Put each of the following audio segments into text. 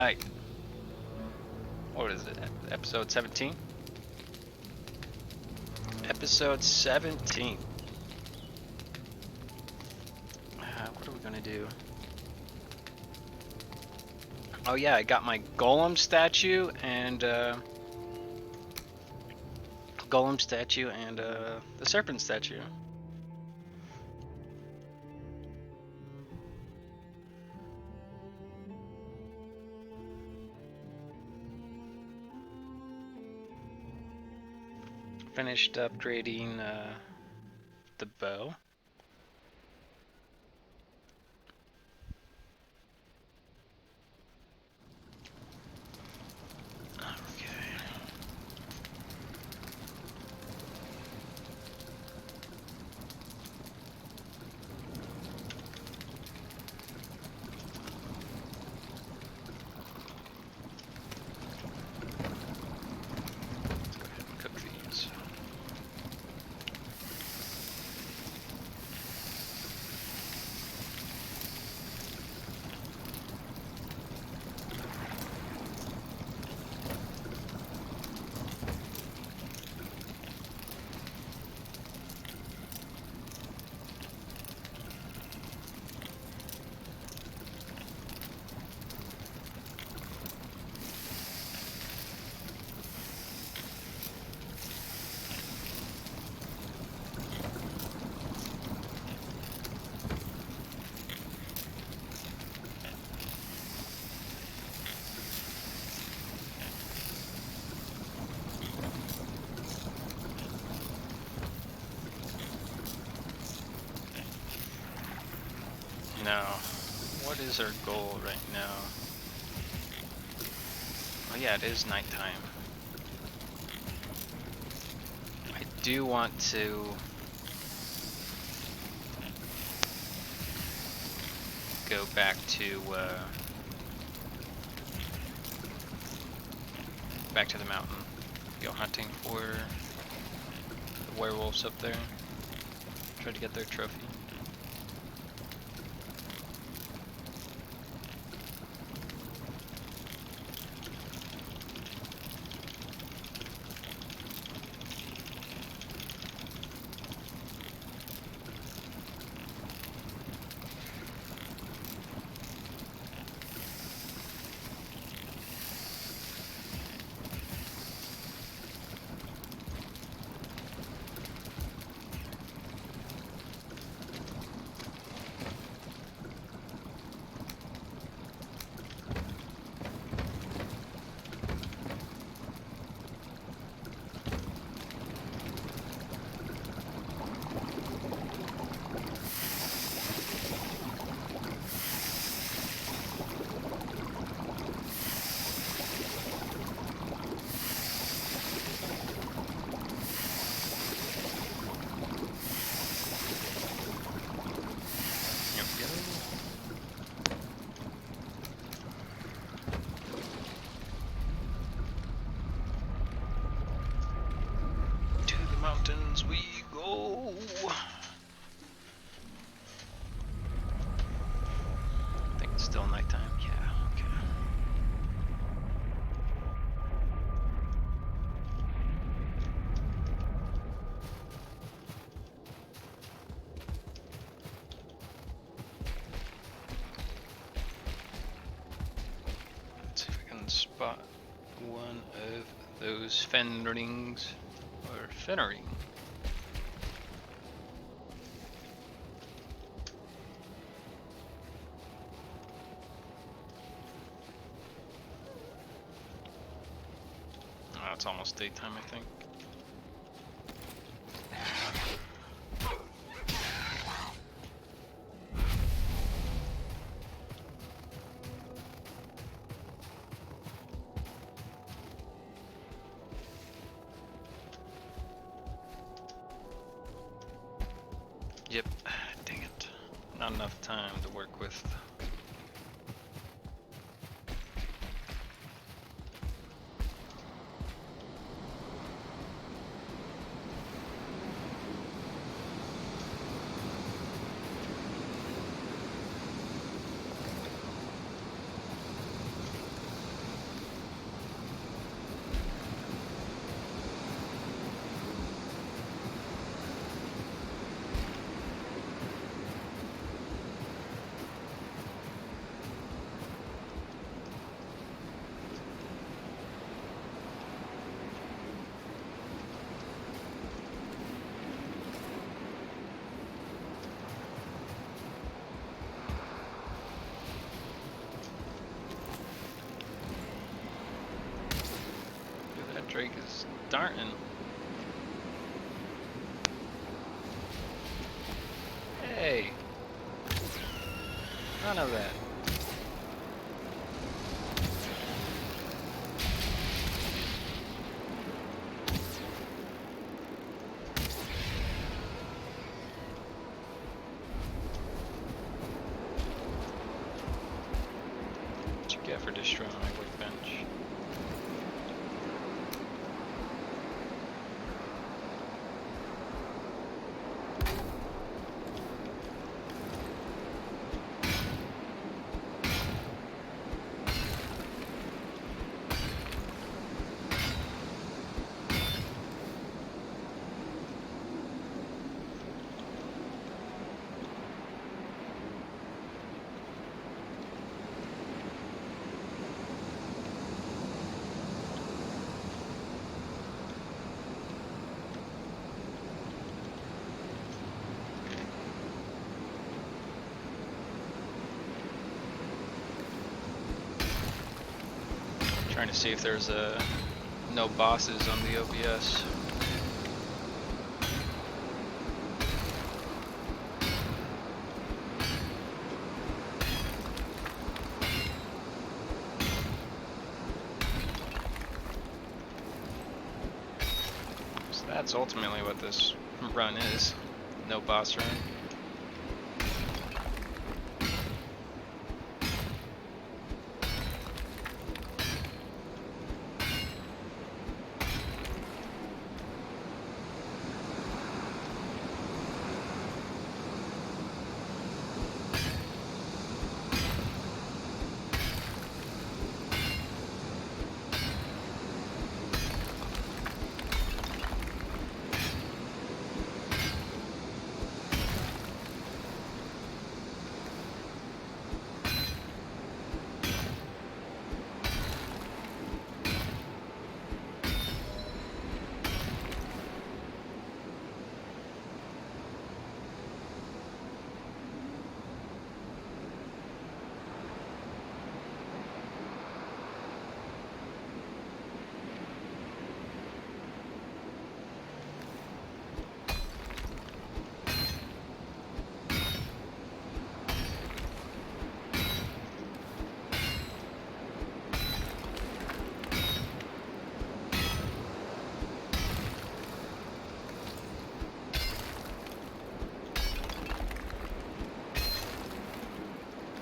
Alright. What is it? Episode 17? Episode 17. What are we gonna do? Oh yeah, I got my golem statue and the serpent statue. Finished upgrading the bow. Now, what is our goal right now? Oh yeah, it is nighttime. I do want to go back to the mountain. Go hunting for the werewolves up there. Try to get their trophy. Mountains we go. I think it's still nighttime. Yeah, okay. Let's see if I can spot one of those fenrings. Or Fennering. Oh, it's almost daytime, I think. Yep, dang it. Not enough time to work with. is darting. Hey! None of that. What'd you get for destroying my workbench? Trying to see if there's no bosses on the OBS. So that's ultimately what this run is. No boss run.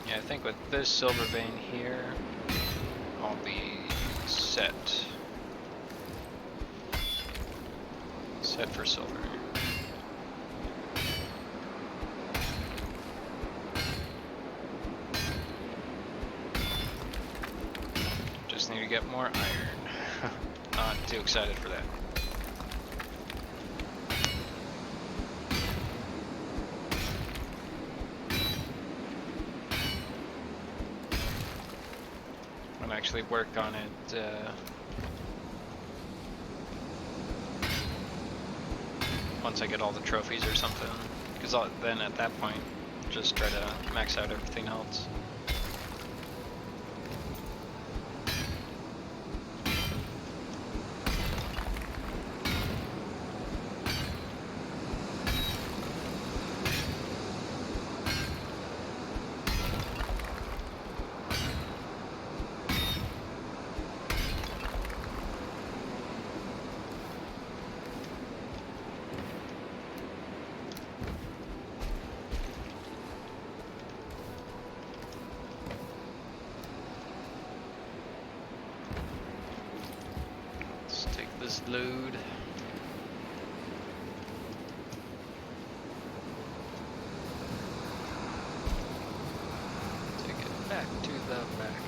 Yeah, I think with this silver vein here, I'll be set. Set for silver. Just need to get more iron. Not too excited for that. Actually work on it once I get all the trophies or something, because then at that point just try to max out everything else. This load. Take it back to the back.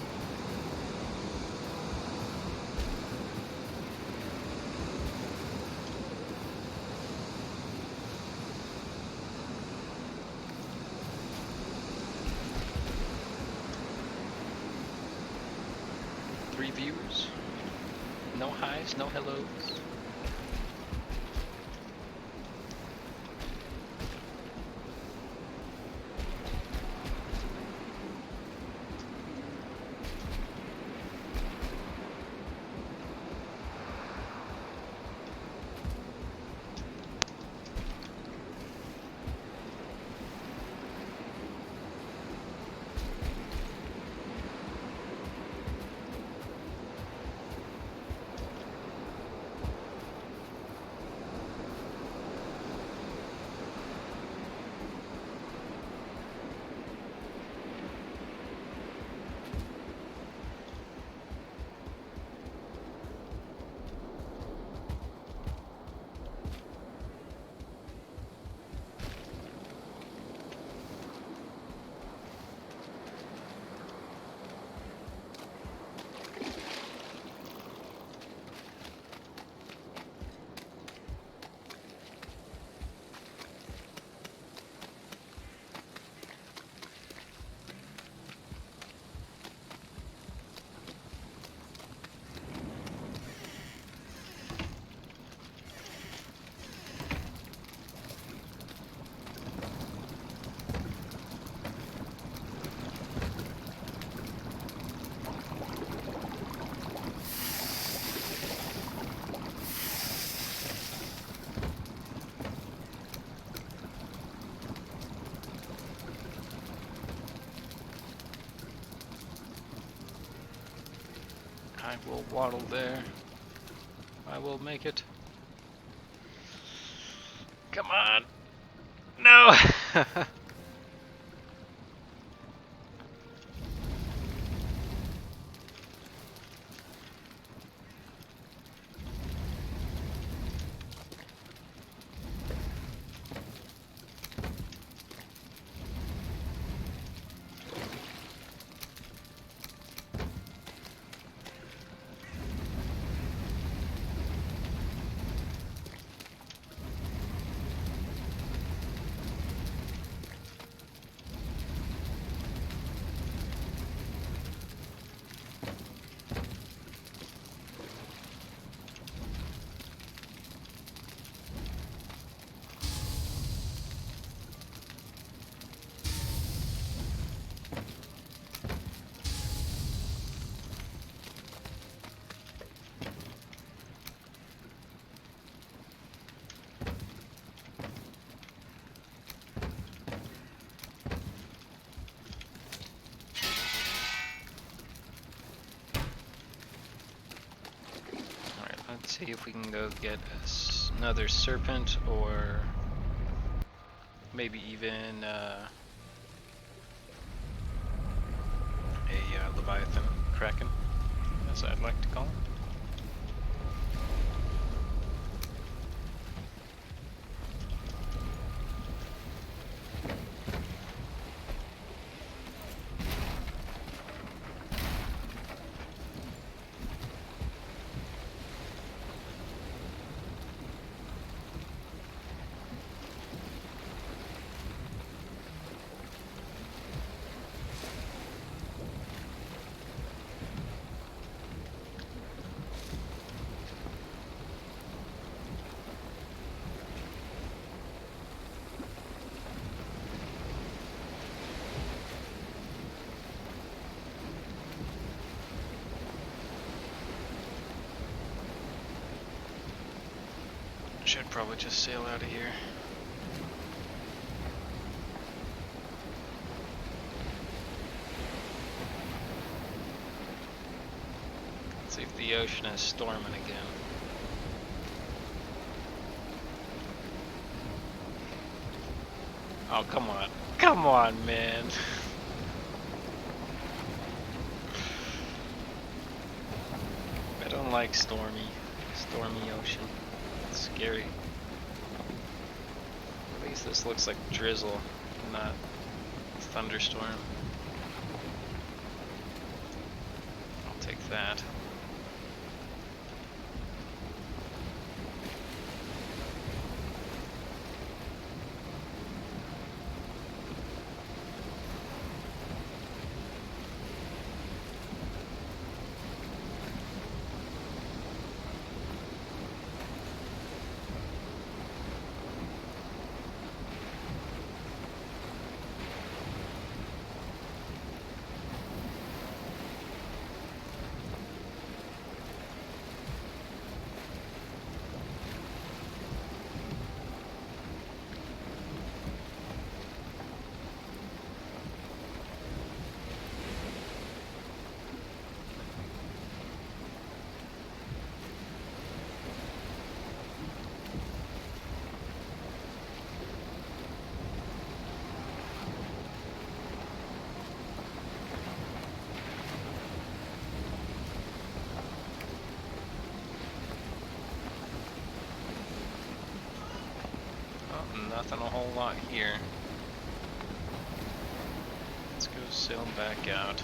Three viewers. No highs, no hellos. I will waddle there. I will make it. Come on! No! Let's see if we can go get another serpent, or maybe even a Leviathan Kraken, as I'd like to call him. Should probably just sail out of here. Let's see if the ocean is storming again. Oh, come on. Come on, man. I don't like stormy ocean. It's scary. At least this looks like drizzle, not thunderstorm. I'll take that. Nothing a whole lot here. Let's go sail back out.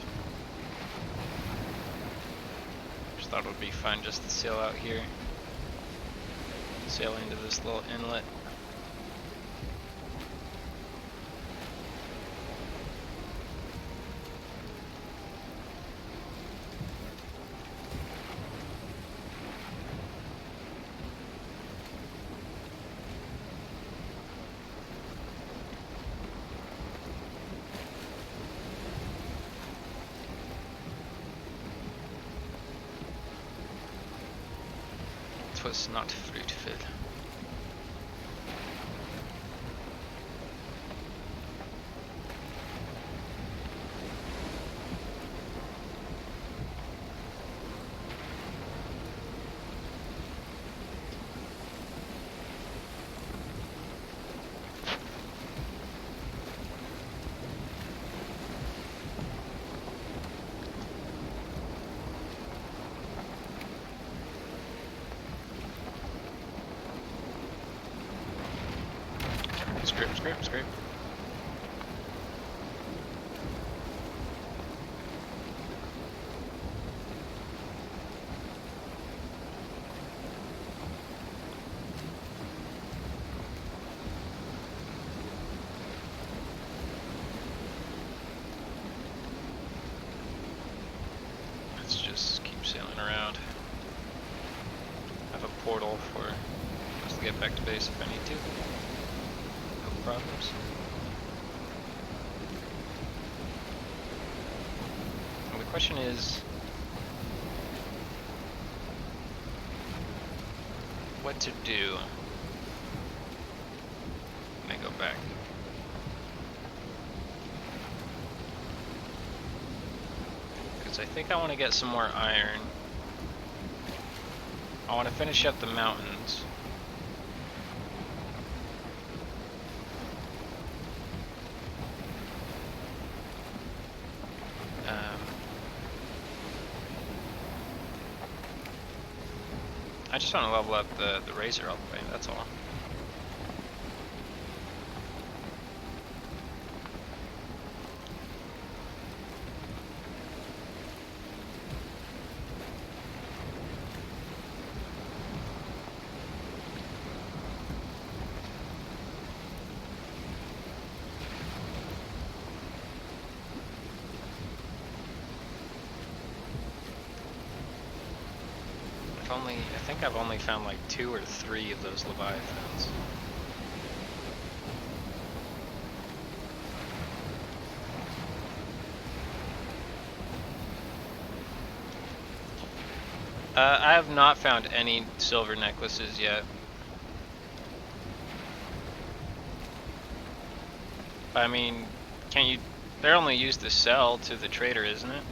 Just thought it would be fun just to sail out here. Sail into this little inlet. Was not fruitful. Scrape, scrape, scrape. Let's just keep sailing around. Have a portal for us to get back to base if I need to. No problems. And the question is, what to do when I go back. Because I think I want to get some more iron. I want to finish up the mountains. I just want to level up the razor all the way, that's all. I think I've only found like 2 or 3 of those leviathans. I have not found any silver necklaces yet. I mean, can't you? They're only used to sell to the trader, isn't it?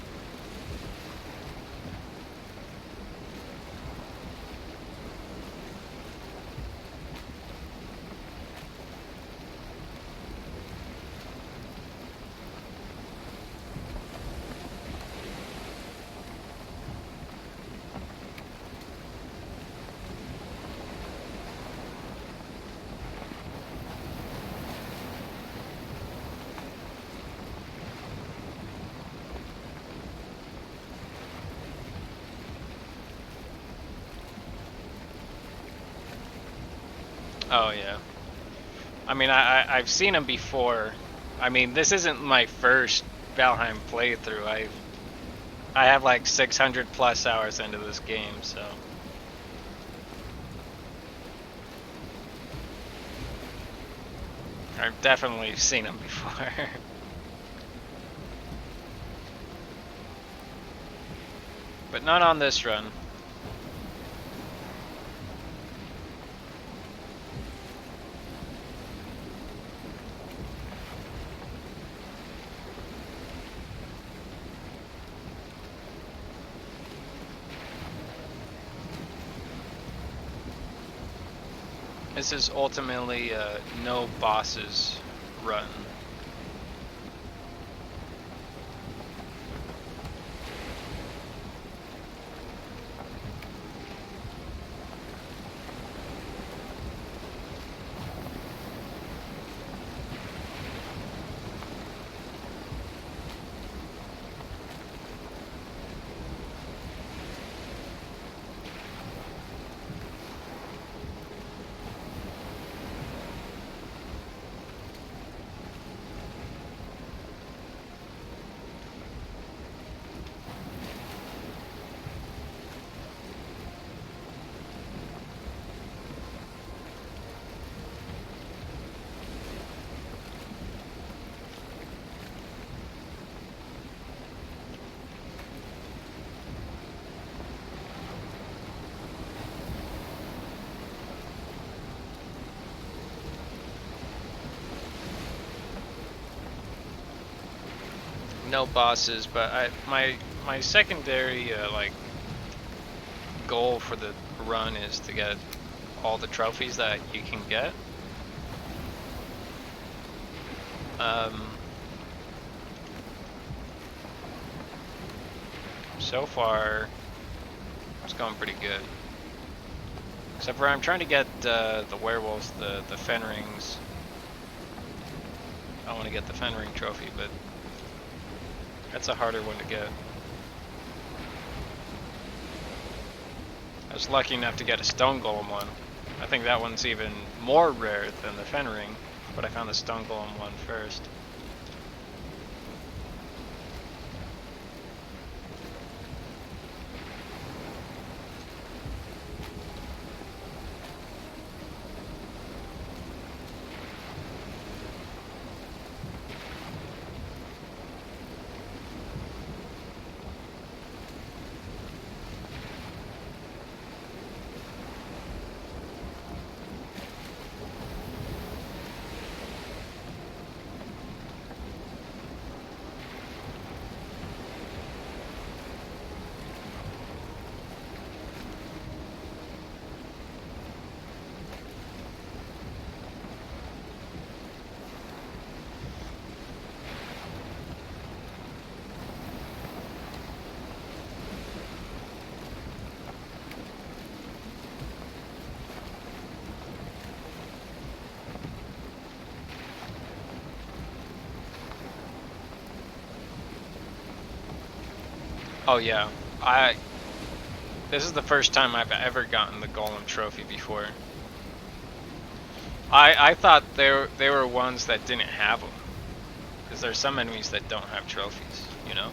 Oh yeah. I mean, I've seen him before. I mean, this isn't my first Valheim playthrough. I have like 600 plus hours into this game, so. I've definitely seen him before. But not on this run. This is ultimately a no bosses run. No bosses, but my secondary like goal for the run is to get all the trophies that you can get. So far, it's going pretty good. Except for I'm trying to get the werewolves, the fen rings, I want to get the Fenring trophy, but that's a harder one to get. I was lucky enough to get a Stone Golem one. I think that one's even more rare than the Fenring, but I found the Stone Golem one first. Oh yeah, this is the first time I've ever gotten the Golem trophy before. I thought they were ones that didn't have them, because there's some enemies that don't have trophies, you know.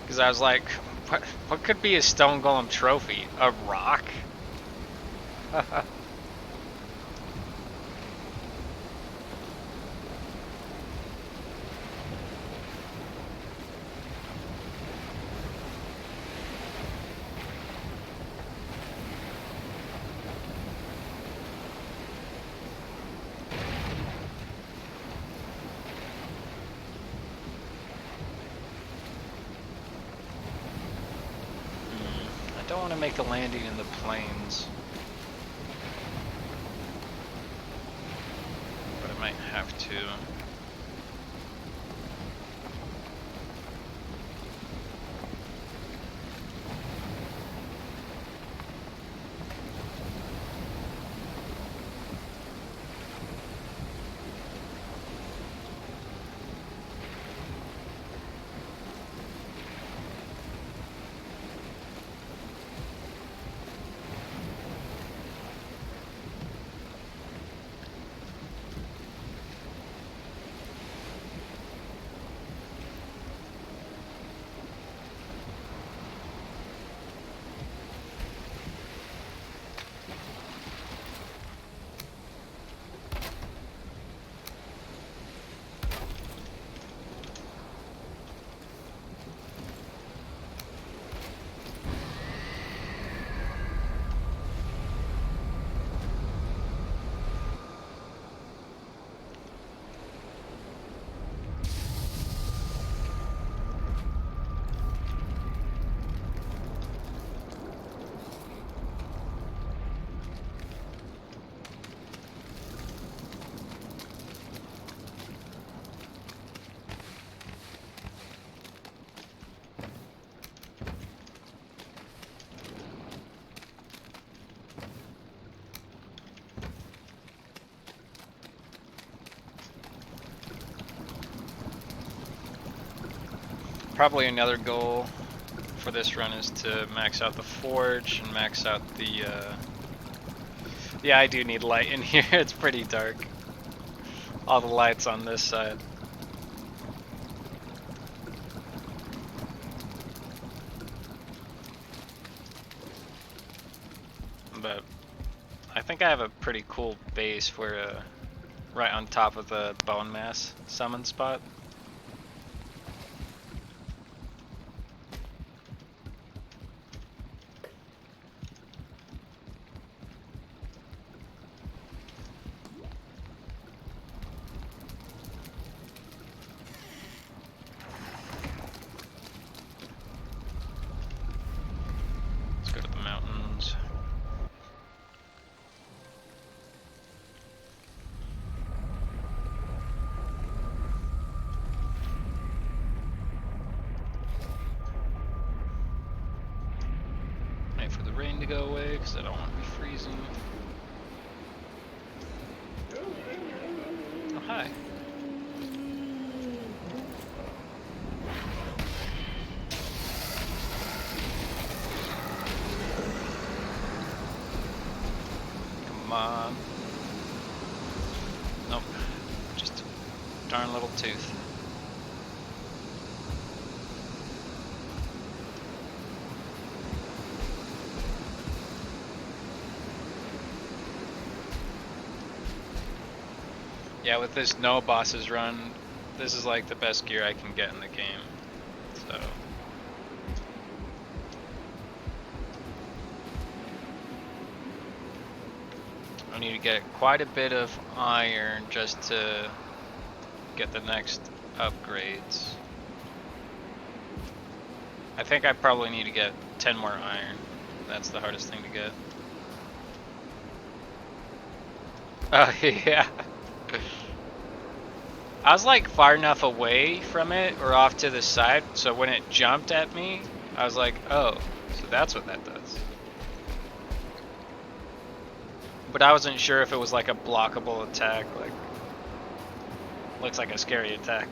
Because I was like, what could be a Stone Golem trophy? A rock? I don't want to make a landing in the plains, but I might have to. Probably another goal for this run is to max out the forge and max out the yeah, I do need light in here. It's pretty dark. All the lights on this side. But I think I have a pretty cool base where right on top of the bone mass summon spot. go away because I don't want to be freezing. Oh, hi. Come on. Nope. Just a darn little tooth. Yeah, with this no bosses run, this is like the best gear I can get in the game. So I need to get quite a bit of iron just to get the next upgrades. I think I probably need to get 10 more iron. That's the hardest thing to get. Oh yeah. I was like far enough away from it or off to the side, so when it jumped at me, I was like, oh, so that's what that does. But I wasn't sure if it was like a blockable attack, like, looks like a scary attack.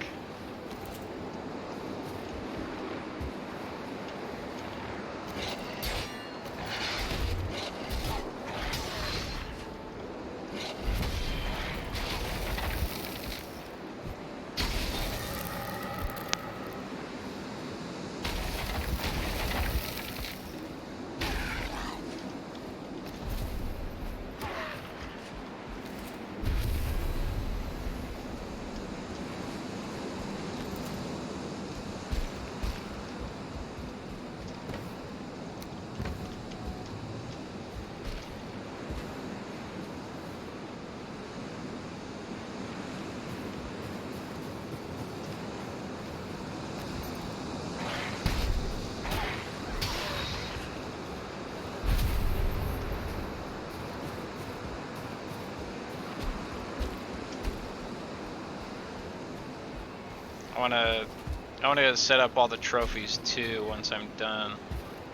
I wanna set up all the trophies too once I'm done.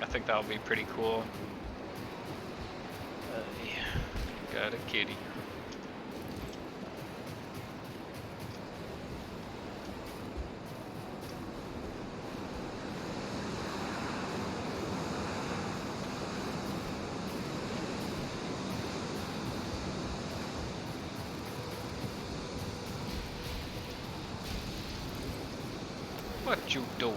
I think that'll be pretty cool. Yeah, got a kitty. What you do?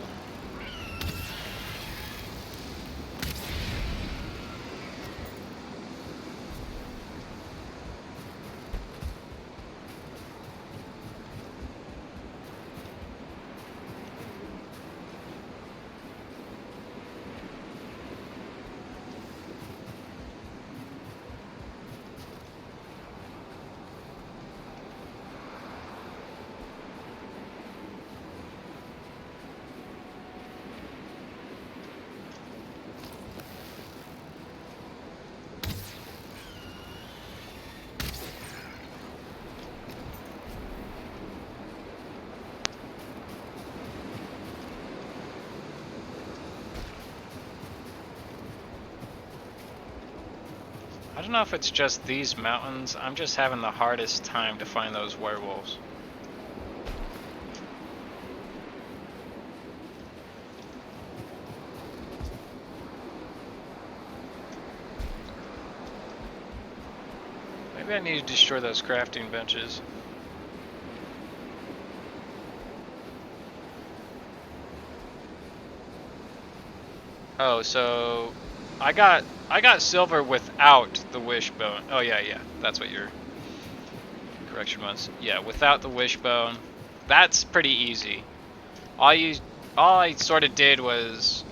I don't know if it's just these mountains. I'm just having the hardest time to find those werewolves. Maybe I need to destroy those crafting benches. Oh, so I got silver without the wishbone. Oh yeah, that's what your correction was. Yeah, without the wishbone. That's pretty easy. All I sort of did was,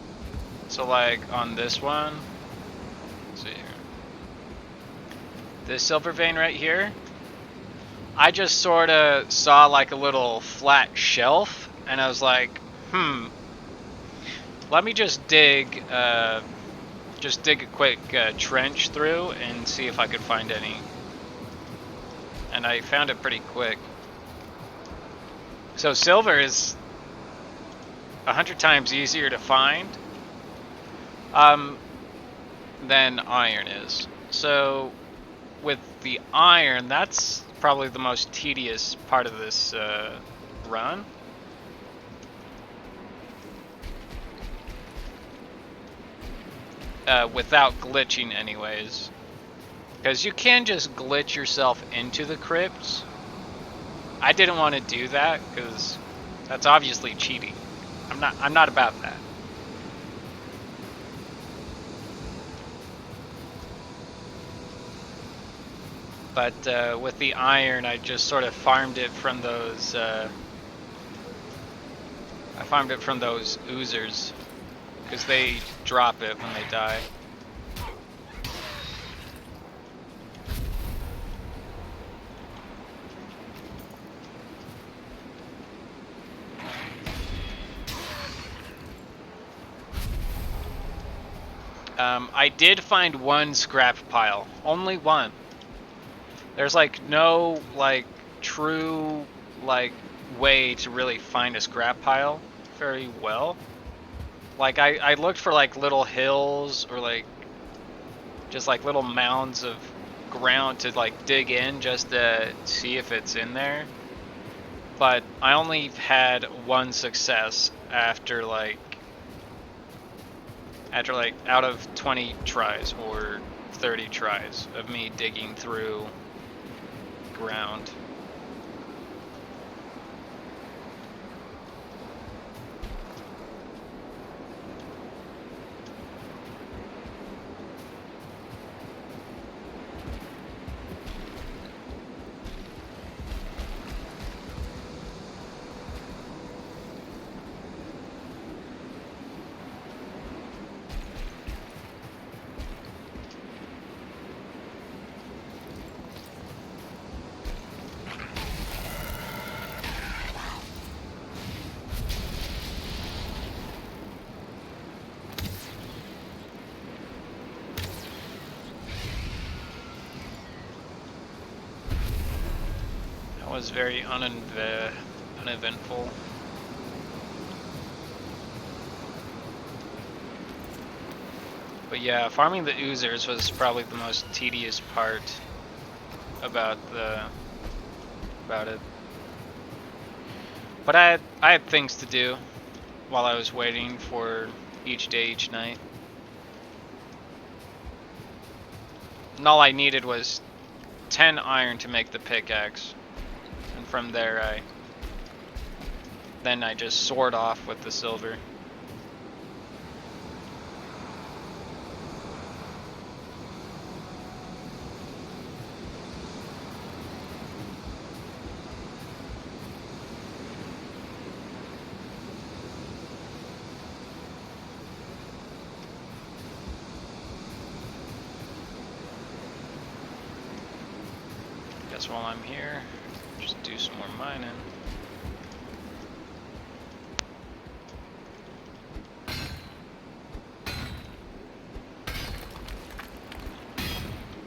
so like on this one, let's see here. This silver vein right here, I just sort of saw like a little flat shelf and I was like, let me just dig a quick trench through and see if I could find any. And I found it pretty quick. So silver is 100 times easier to find. than iron is. So with the iron, that's probably the most tedious part of this run. Without glitching anyways. Because you can just glitch yourself into the crypts. I didn't want to do that because that's obviously cheating. I'm not about that. But with the iron, I just sort of farmed it from those. I farmed it from those oozers because they drop it when they die. I did find one scrap pile, only one. There's like no like true like way to really find a scrap pile very well. Like I looked for like little hills or like just like little mounds of ground to like dig in just to see if it's in there. But I only had one success after like out of 20 tries or 30 tries of me digging through ground. Was very uneventful. But yeah, farming the oozers was probably the most tedious part about it. But I had things to do while I was waiting for each day, each night. And all I needed was 10 iron to make the pickaxe. And from there I just soared off with the silver. Guess while I'm here, just do some more mining.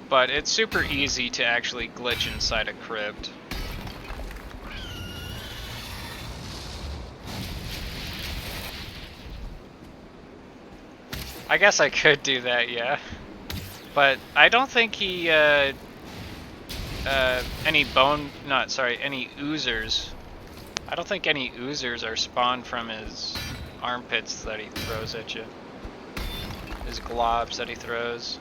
But it's super easy to actually glitch inside a crypt. I guess I could do that, yeah. But I don't think he, any oozers. I don't think any oozers are spawned from his armpits that he throws at you. His globs that he throws.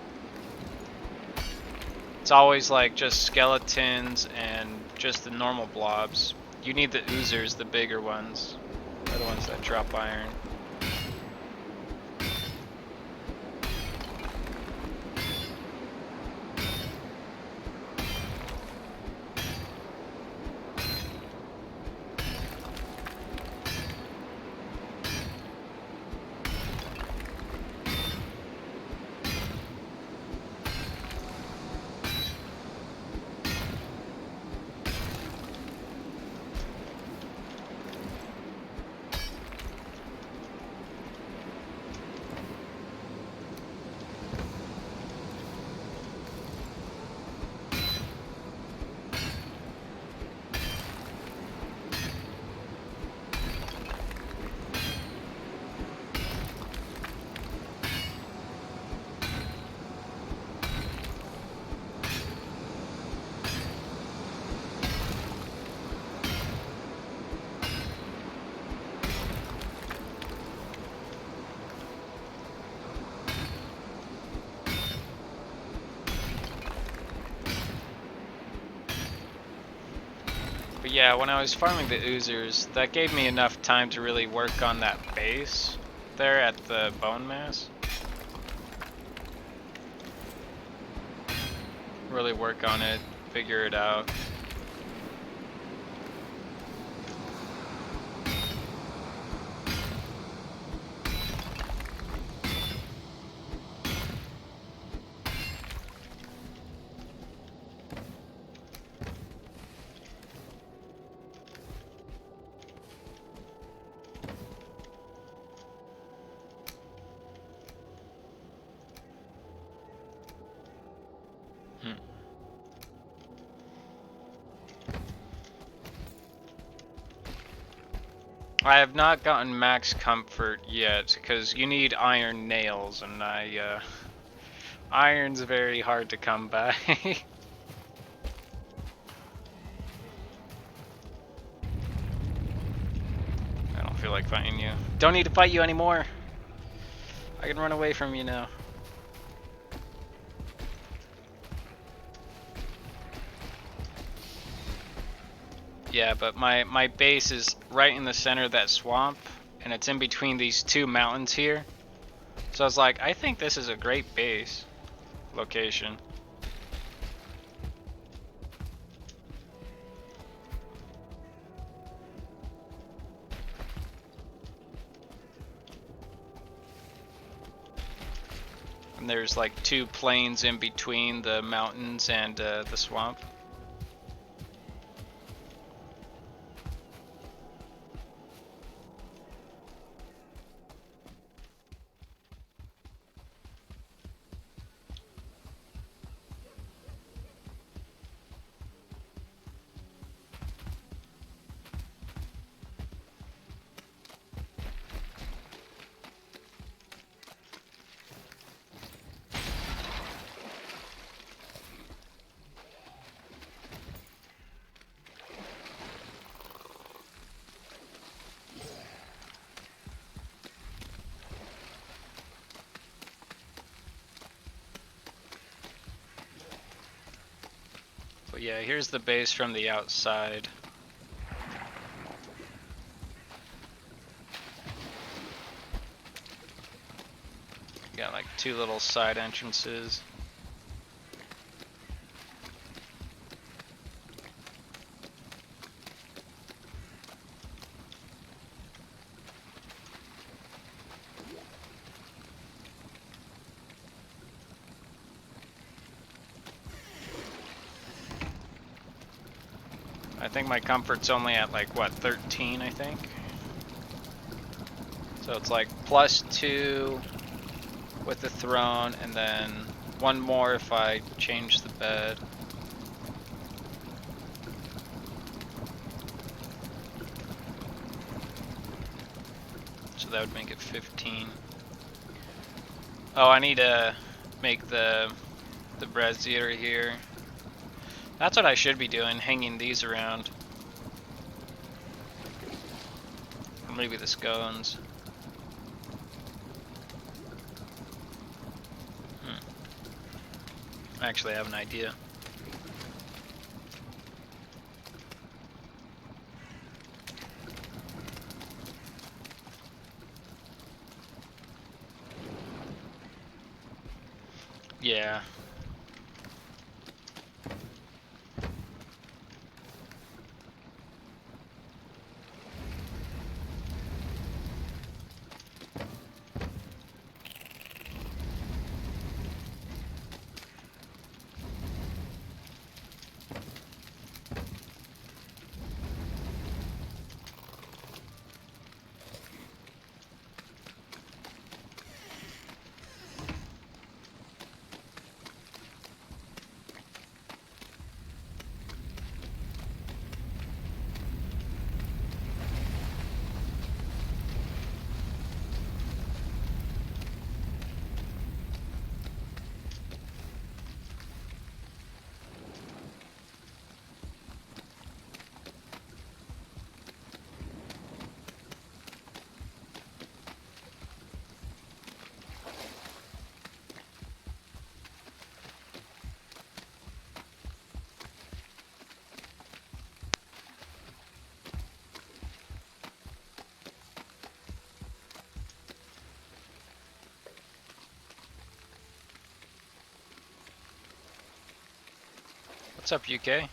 It's always like just skeletons and just the normal blobs. You need the oozers, the bigger ones. They're the ones that drop iron. Yeah, when I was farming the oozers, that gave me enough time to really work on that base there at the bone mass. Really work on it, figure it out. I have not gotten max comfort yet, because you need iron nails, and iron's very hard to come by. I don't feel like fighting you. Don't need to fight you anymore. I can run away from you now. Yeah, but my base is right in the center of that swamp, and it's in between these two mountains here. So I was like, I think this is a great base location. And there's like two plains in between the mountains and the swamp. But yeah, here's the base from the outside. Got like two little side entrances. I think my comfort's only at like, what, 13, I think? So it's like +2 with the throne, and then one more if I change the bed. So that would make it 15. Oh, I need to make the brazier here. That's what I should be doing, hanging these around. Or maybe the scones. I actually have an idea. Yeah. What's up, UK?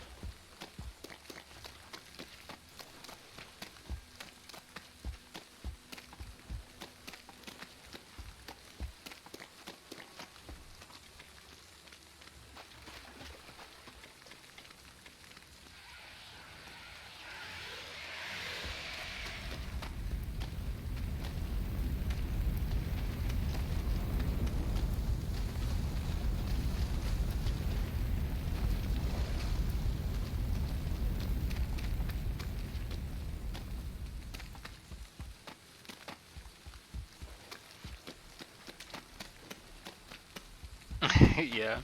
Yeah.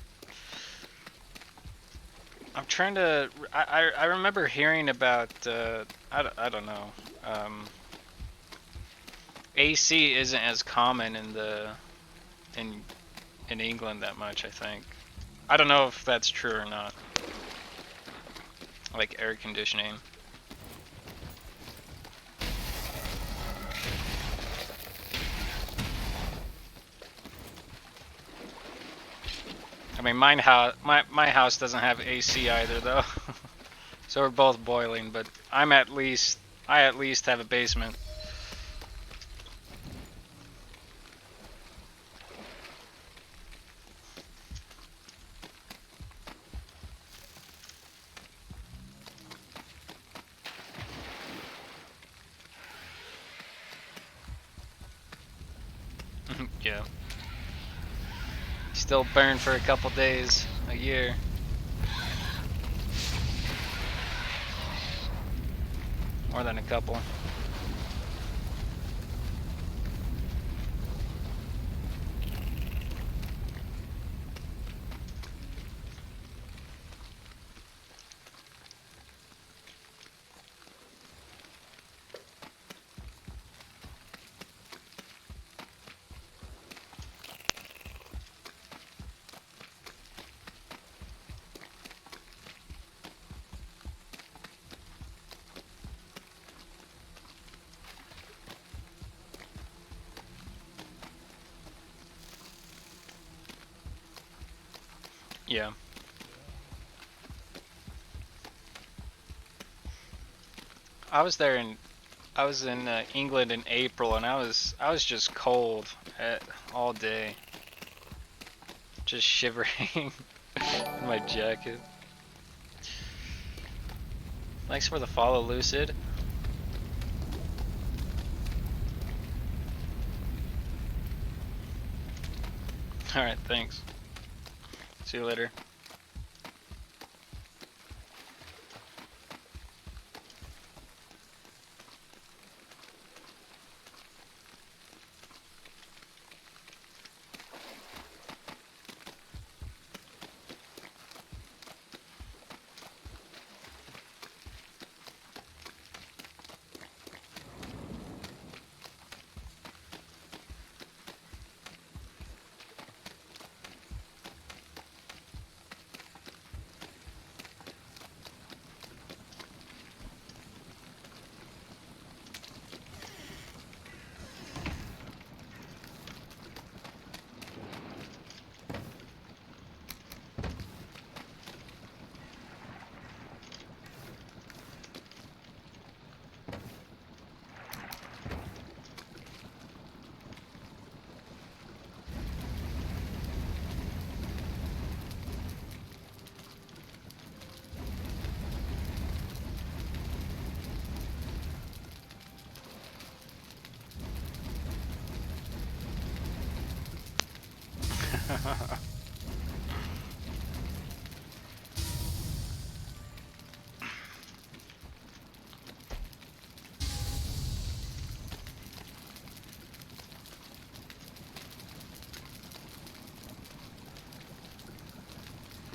I'm trying to. I remember hearing about. I don't know. AC isn't as common in in England that much. I think. I don't know if that's true or not. Like air conditioning. I mean, my house doesn't have AC either though. So we're both boiling, but I at least have a basement. Yeah. Still burn for a couple days, a year. More than a couple. Yeah. I was in England in April, and I was just cold all day, just shivering in my jacket. Thanks for the follow, Lucid. All right, thanks. See you later.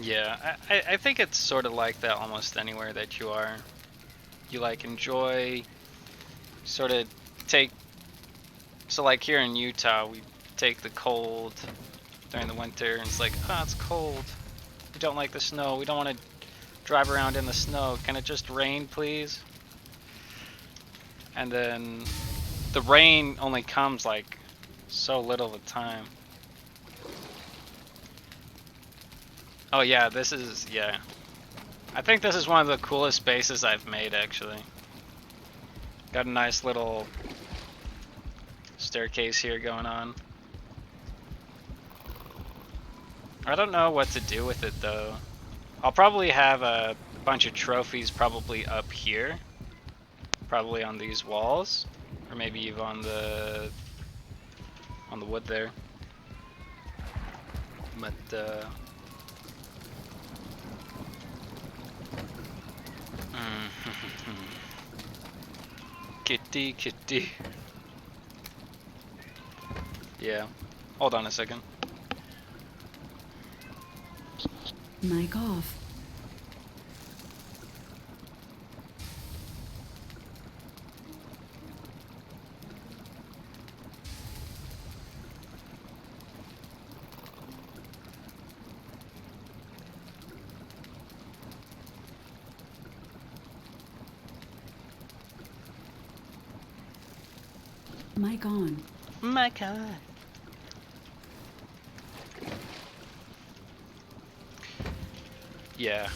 Yeah, I think it's sort of like that almost anywhere that you are. You like enjoy, sort of take, so like here in Utah, we take the cold during the winter, and it's like, oh, it's cold. We don't like the snow. We don't want to drive around in the snow. Can it just rain, please? And then the rain only comes like so little of the time. Oh yeah, this is, yeah. I think this is one of the coolest bases I've made, actually. Got a nice little staircase here going on. I don't know what to do with it, though. I'll probably have a bunch of trophies probably up here. Probably on these walls. Or maybe even on the wood there. But, kitty, kitty. Yeah. Hold on a second. Mic off. Mic on. My God. Yeah.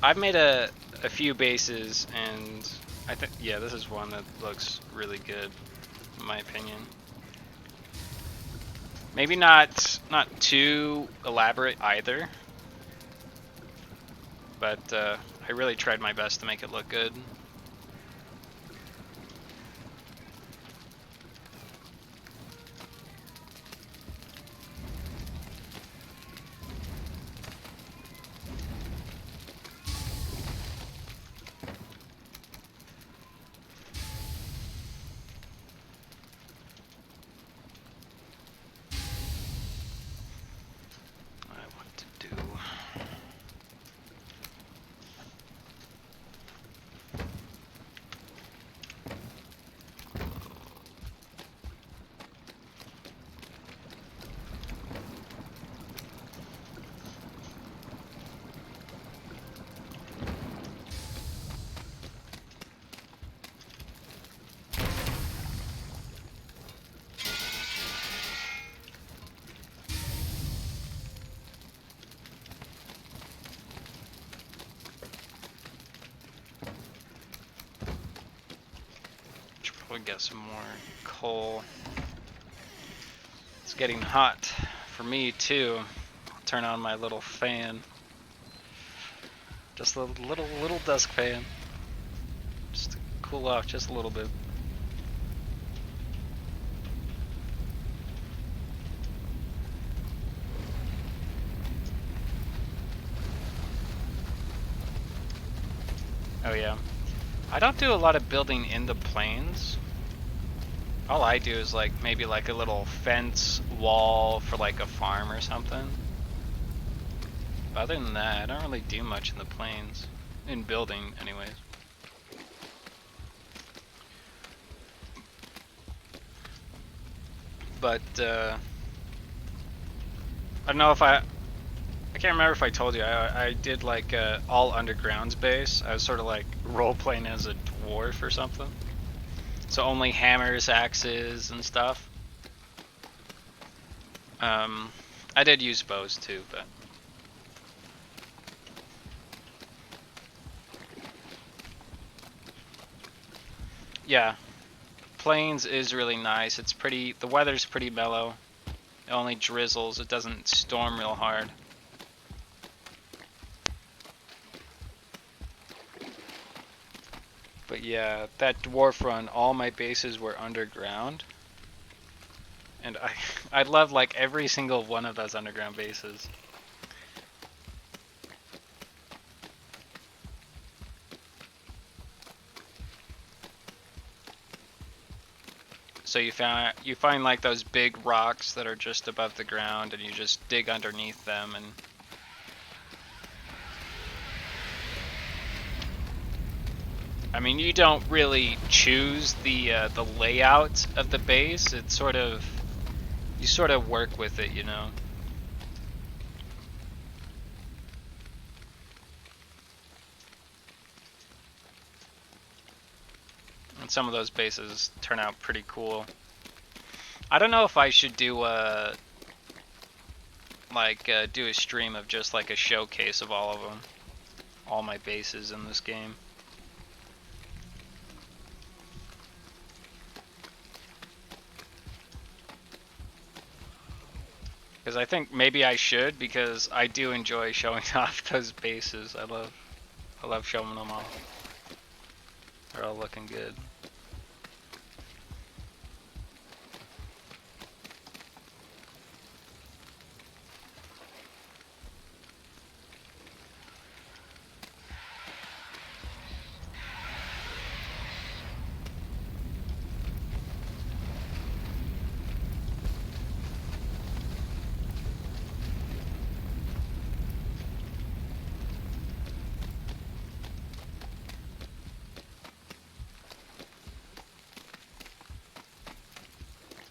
I've made a few bases, and I think, yeah, this is one that looks really good, in my opinion. Maybe not too elaborate either, but I really tried my best to make it look good. We'll get some more coal. It's getting hot for me too. I'll turn on my little fan. Just a little desk fan. Just to cool off just a little bit. Oh yeah. I don't do a lot of building in the plains. All I do is like maybe like a little fence wall for like a farm or something. But other than that, I don't really do much in the plains. In building, anyways. But I don't know if I can't remember if I told you, I did like all undergrounds base. I was sort of like role playing as a dwarf or something. So only hammers, axes, and stuff. I did use bows too, but yeah, plains is really nice. It's pretty. The weather's pretty mellow. It only drizzles. It doesn't storm real hard. But yeah, that dwarf run, all my bases were underground. And I love like every single one of those underground bases. So you find like those big rocks that are just above the ground, and you just dig underneath them, and I mean, you don't really choose the layout of the base. It's sort of, you sort of work with it, you know. And some of those bases turn out pretty cool. I don't know if I should do a do a stream of just like a showcase of all of them. all my bases in this game. Because I think maybe I should, because I do enjoy showing off those bases. I love showing them off. They're all looking good.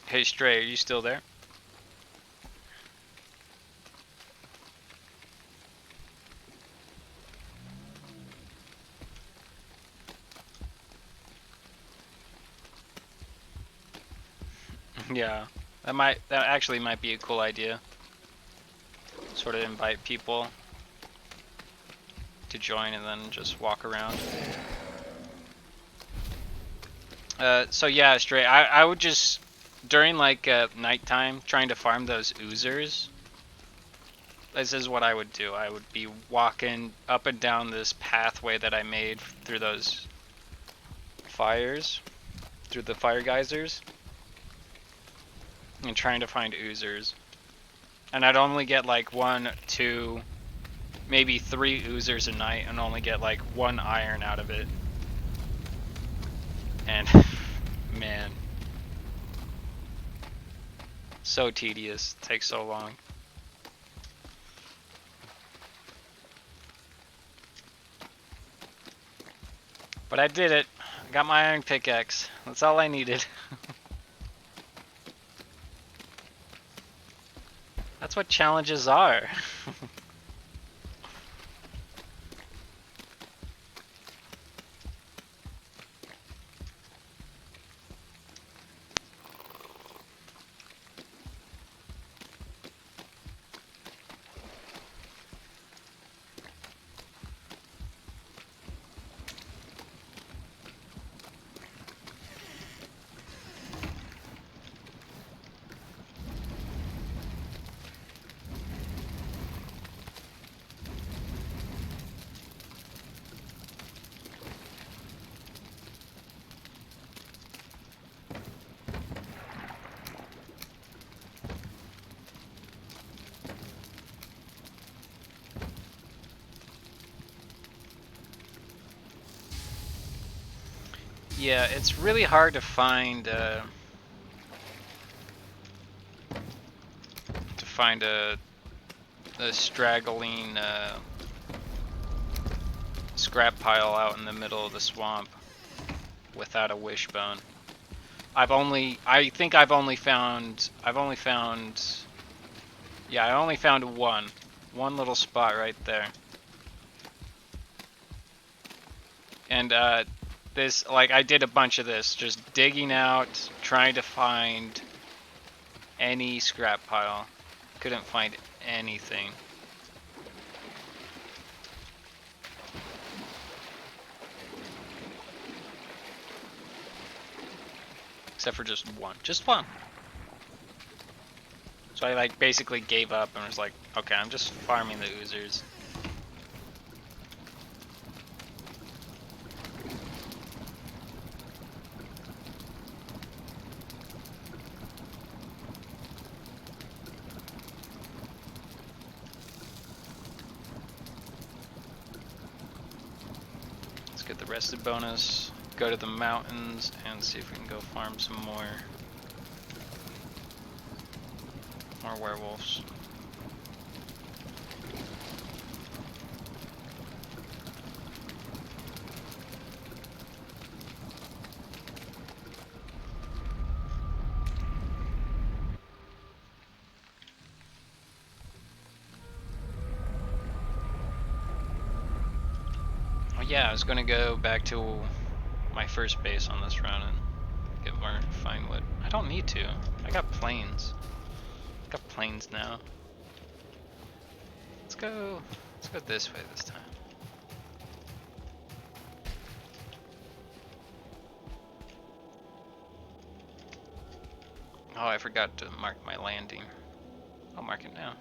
Hey Stray, are you still there? Yeah, that actually might be a cool idea. Sort of invite people to join and then just walk around. So yeah, Stray, I would just, during like nighttime, trying to farm those oozers, this is what I would do. I would be walking up and down this pathway that I made through those fires, through the fire geysers, and trying to find oozers. And I'd only get like 1, 2, maybe 3 oozers a night and only get like 1 iron out of it. And man, so tedious, takes so long. But I did it. I got my iron pickaxe. That's all I needed. That's what challenges are. Yeah, it's really hard to find a straggling scrap pile out in the middle of the swamp without a wishbone. I think I've only found, yeah, I only found one little spot right there. And this, like, I did a bunch of this, just digging out, trying to find any scrap pile. Couldn't find anything. Except for just one. Just one. So I like basically gave up and was like, okay, I'm just farming the oozers. Let's get the rested bonus, go to the mountains, and see if we can go farm some more werewolves. Oh yeah, I was gonna go back to my first base on this run and get more fine wood. I don't need to. I got plains. I got plains now. Let's go this way this time. Oh, I forgot to mark my landing. I'll mark it now.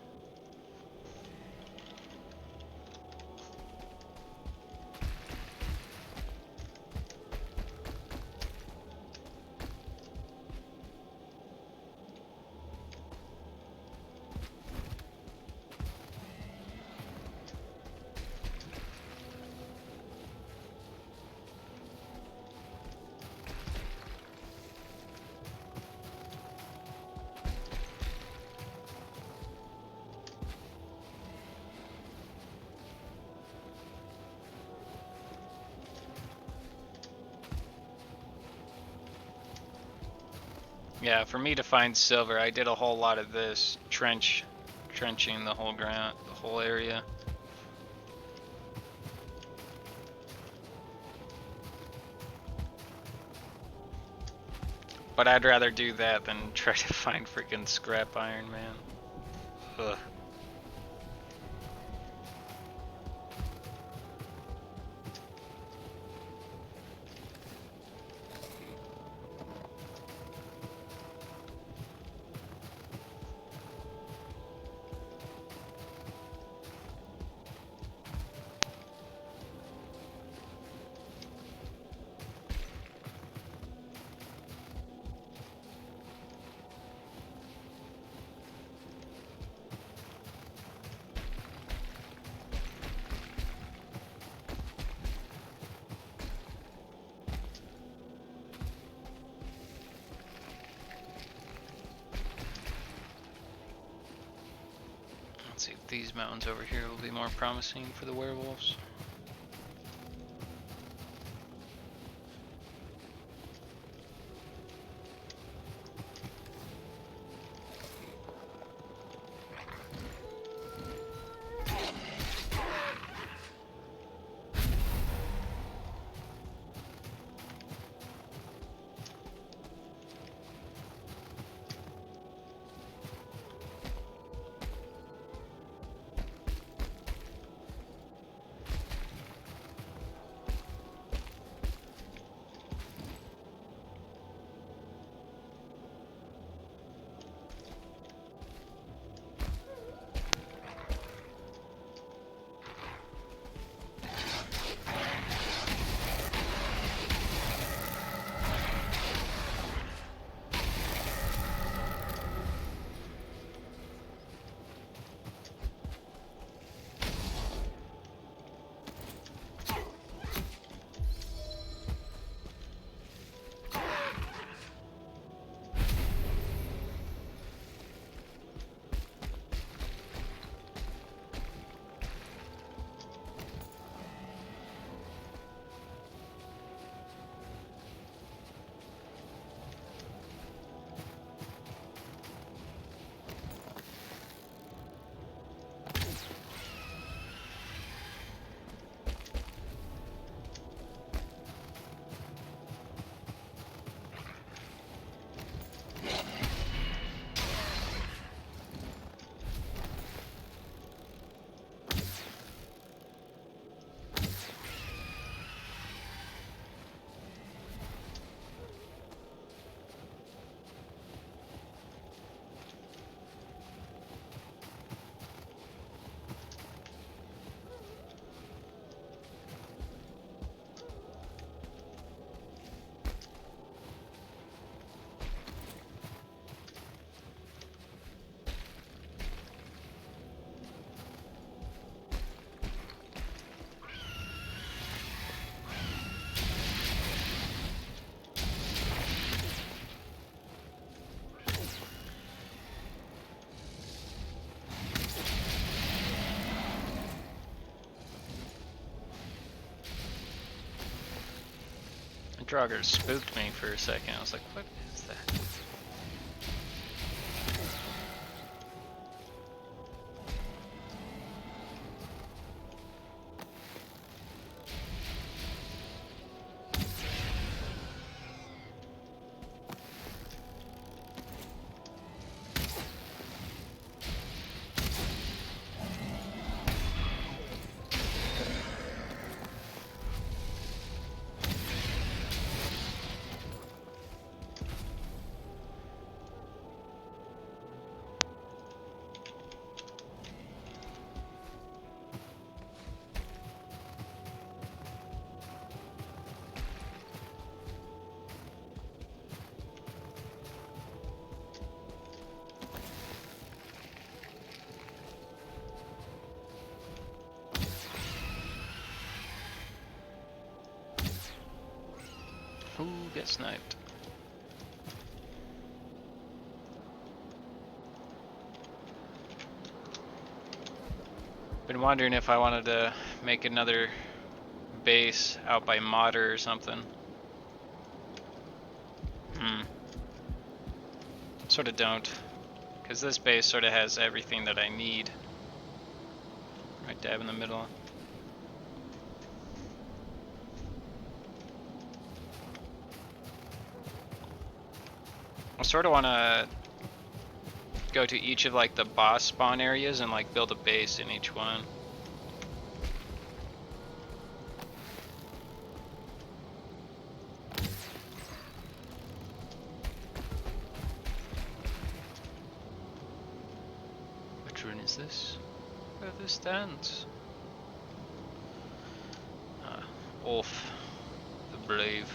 Yeah, for me to find silver, I did a whole lot of this trenching the whole ground, the whole area. But I'd rather do that than try to find freaking scrap iron, man. Ugh. Let's see if these mountains over here will be more promising for the werewolves. Draugr spooked me for a second. I was like, what is that? Ooh, get sniped. Been wondering if I wanted to make another base out by Modder or something. Sort of don't. Because this base sort of has everything that I need. Right dab in the middle. I sort of want to go to each of like the boss spawn areas and like build a base in each one. Which rune is this? Where this stands? Ulf, the brave.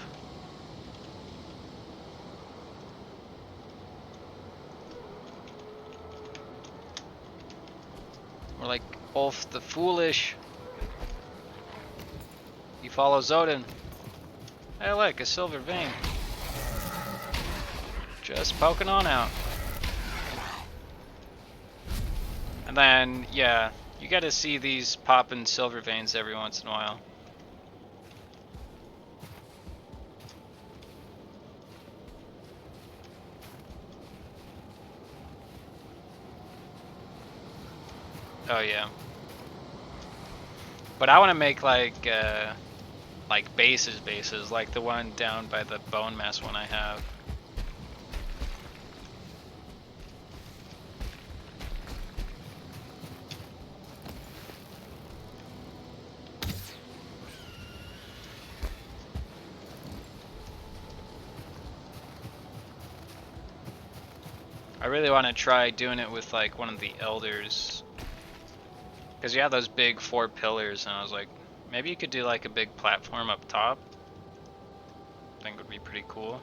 Or like Ulf the foolish. He follows Odin. I like a silver vein. Just poking on out. And then, yeah, you gotta see these popping silver veins every once in a while. Oh yeah. But I want to make like bases, like the one down by the bone mass one I have. I really want to try doing it with like one of the elders. Because you have those big 4 pillars, and I was like, maybe you could do like a big platform up top. I think it would be pretty cool.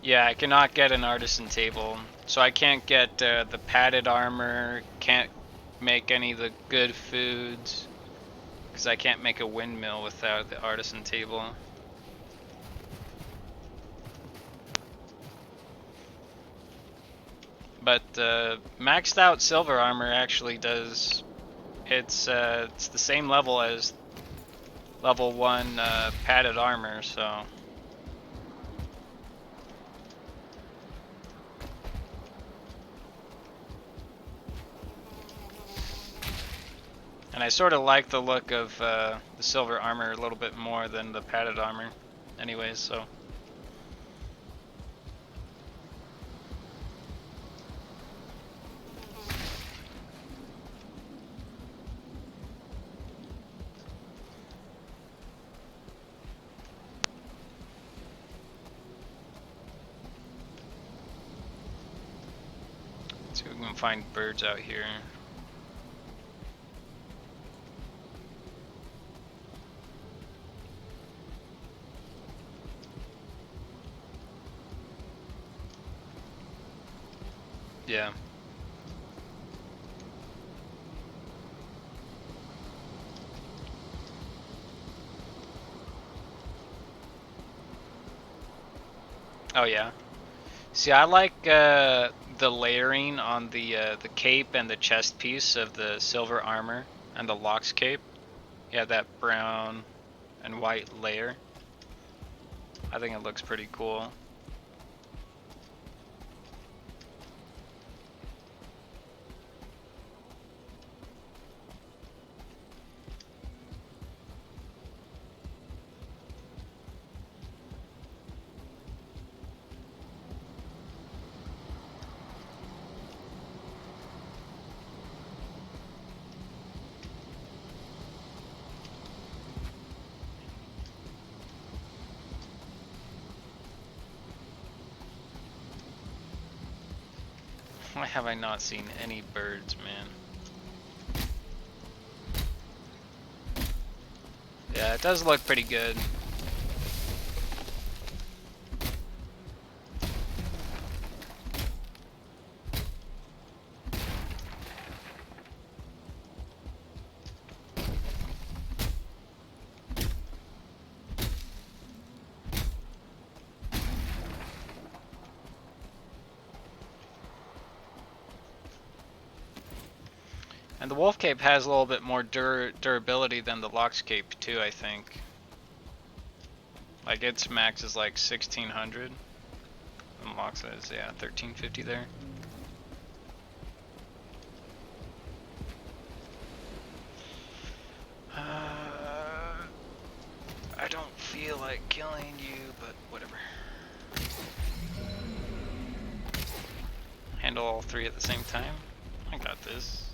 Yeah, I cannot get an artisan table, so I can't get the padded armor, can't make any of the good foods, because I can't make a windmill without the artisan table. But maxed out silver armor actually does, it's the same level as level 1 padded armor, so. And I sort of like the look of the silver armor a little bit more than the padded armor anyways, so. Let's see if we can find birds out here. Yeah. Oh yeah. See, I like the layering on the cape and the chest piece of the silver armor and the Locks cape. Yeah, that brown and white layer. I think it looks pretty cool. Why have I not seen any birds, man? Yeah, it does look pretty good. And the Wolf Cape has a little bit more durability than the Lox Cape too, I think. Like its max is like 1600. And Lox is, yeah, 1350 there. I don't feel like killing you, but whatever. Handle all three at the same time. I got this.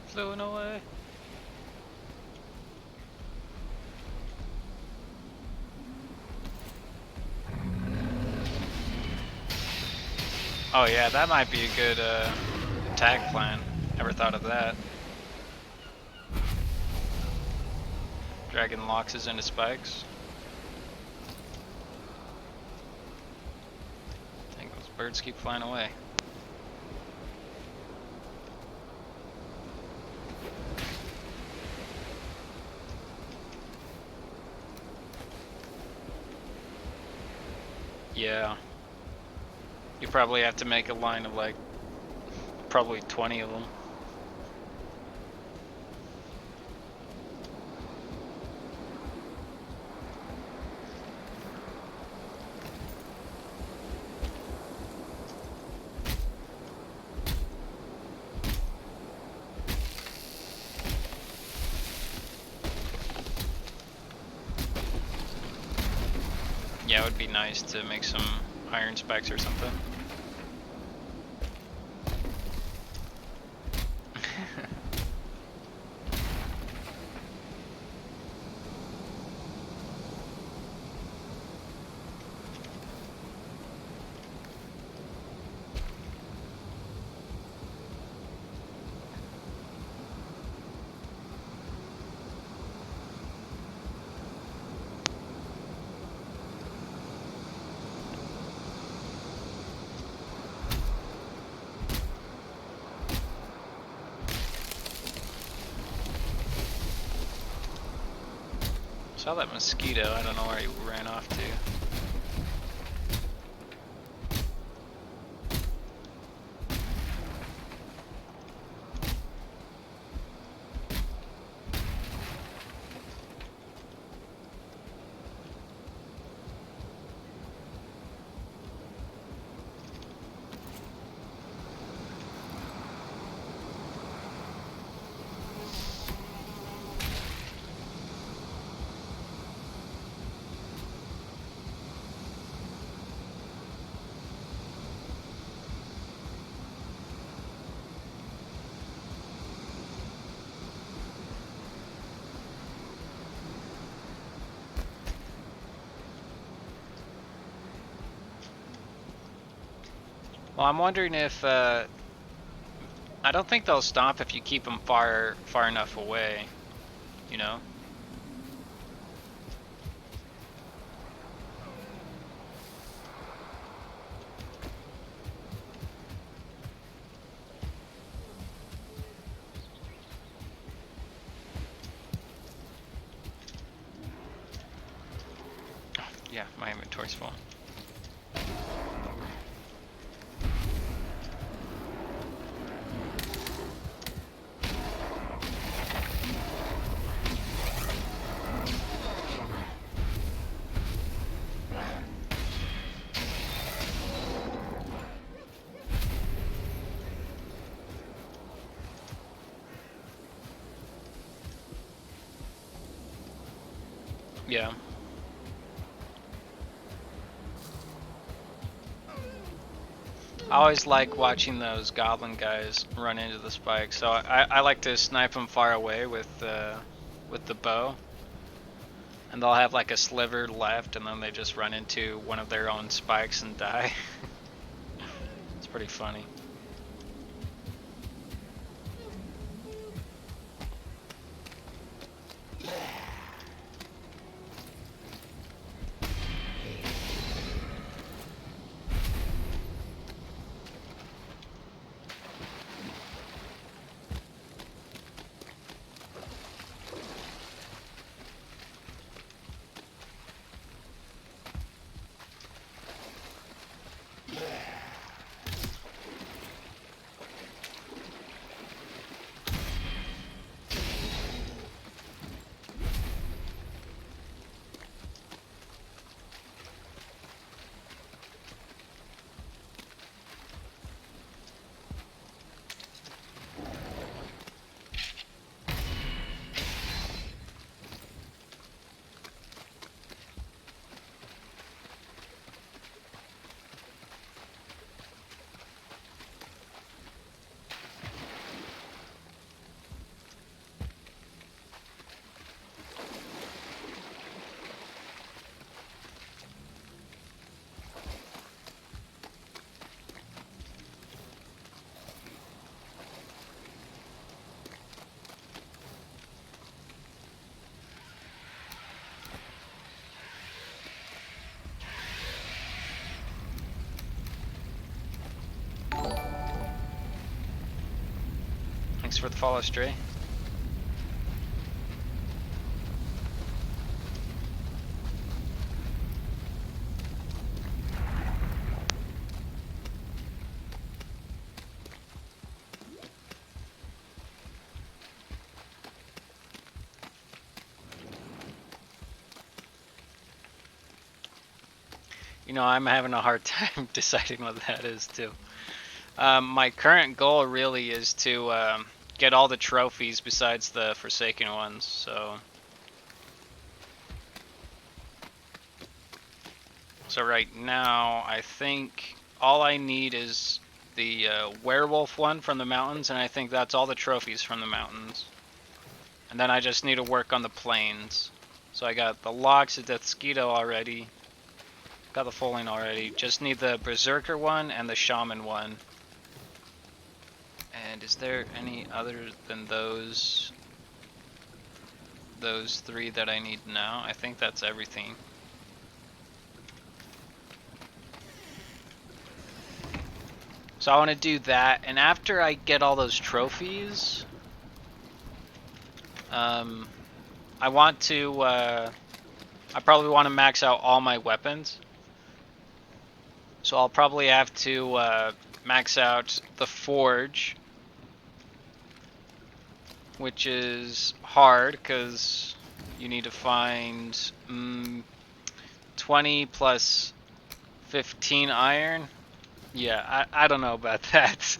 Flown away. Oh yeah, that might be a good attack plan. Never thought of that. Dragon locks us into spikes. I think those birds keep flying away. Yeah. You probably have to make a line of like probably 20 of them. Yeah, it would be nice to make some iron spikes or something. Saw that mosquito. I don't know where he ran off to. Well, I'm wondering if I don't think they'll stop if you keep them far enough away, you know? Yeah, my inventory's full. Yeah. I always like watching those goblin guys run into the spikes, so I like to snipe them far away with the bow, and they'll have like a sliver left, and then they just run into one of their own spikes and die. It's pretty funny. Thanks for the follow, Stray. You know, I'm having a hard time deciding what that is too. My current goal really is to get all the trophies besides the Forsaken ones, so right now I think all I need is the werewolf one from the mountains, and I think that's all the trophies from the mountains. And then I just need to work on the plains. So I got the locks of Deathsquito already. Got the Fulling already. Just need the Berserker one and the Shaman one. And is there any other than those three that I need now? I think that's everything. So I want to do that, and after I get all those trophies, I want to I probably want to max out all my weapons. So I'll probably have to max out the forge, which is hard because you need to find 20 plus 15 iron. Yeah, I don't know about that.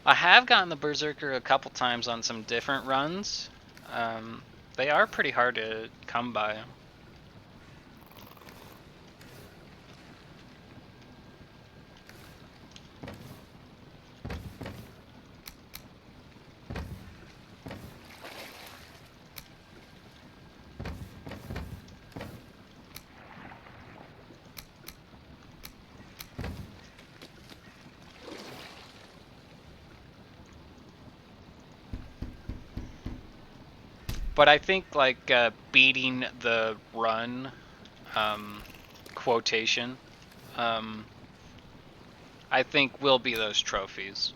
I have gotten the Berserker a couple times on some different runs. Um, they are pretty hard to come by. But I think like beating the run um, quotation, um, I think will be those trophies.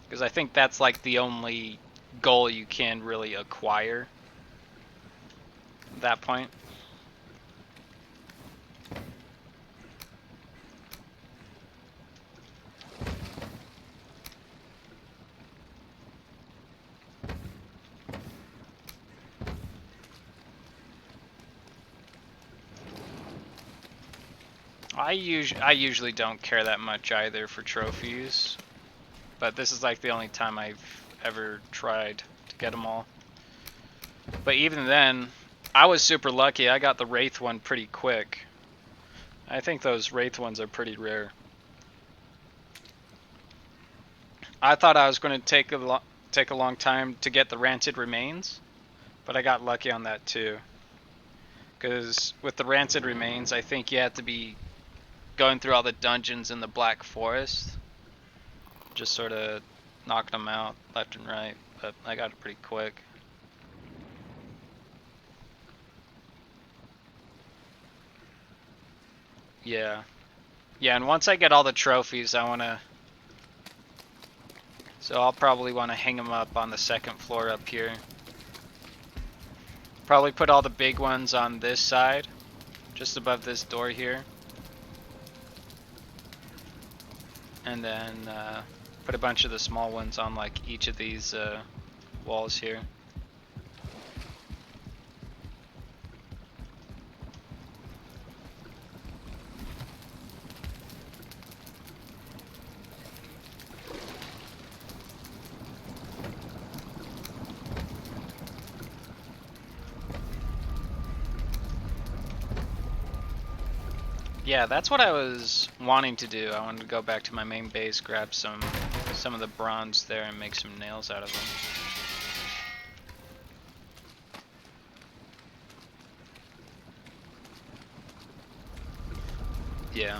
Because I think that's like the only goal you can really acquire at that point. I usually don't care that much either for trophies, but this is like the only time I've ever tried to get them all. But even then, I was super lucky. I got the Wraith one pretty quick. I think those Wraith ones are pretty rare. I thought I was going to take a long time to get the Rancid Remains, but I got lucky on that too. Because with the Rancid Remains, I think you have to be going through all the dungeons in the Black Forest, just sort of knocking them out left and right, but I got it pretty quick. Yeah. Yeah, and once I get all the trophies, I want to... So I'll probably want to hang them up on the second floor up here. Probably put all the big ones on this side, just above this door here. And then put a bunch of the small ones on like each of these walls here. Yeah, that's what I was wanting to do. I wanted to go back to my main base, grab some of the bronze there and make some nails out of them. Yeah.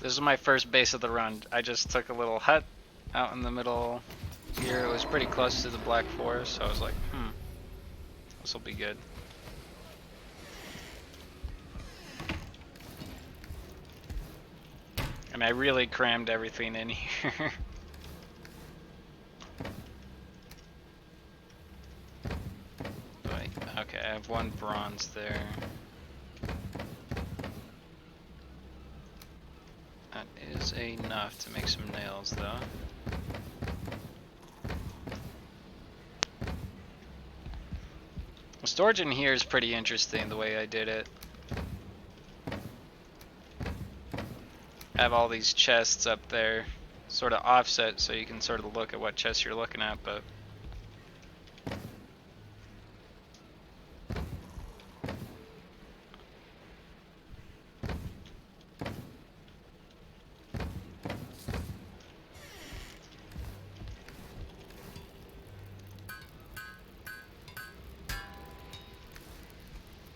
This is my first base of the run. I just took a little hut out in the middle here. It was pretty close to the Black Forest, so I was like, this will be good. And I really crammed everything in here. But, okay, I have one bronze there. That is enough to make some nails, though. The storage in here is pretty interesting, the way I did it. I have all these chests up there, sort of offset, so you can sort of look at what chest you're looking at, but...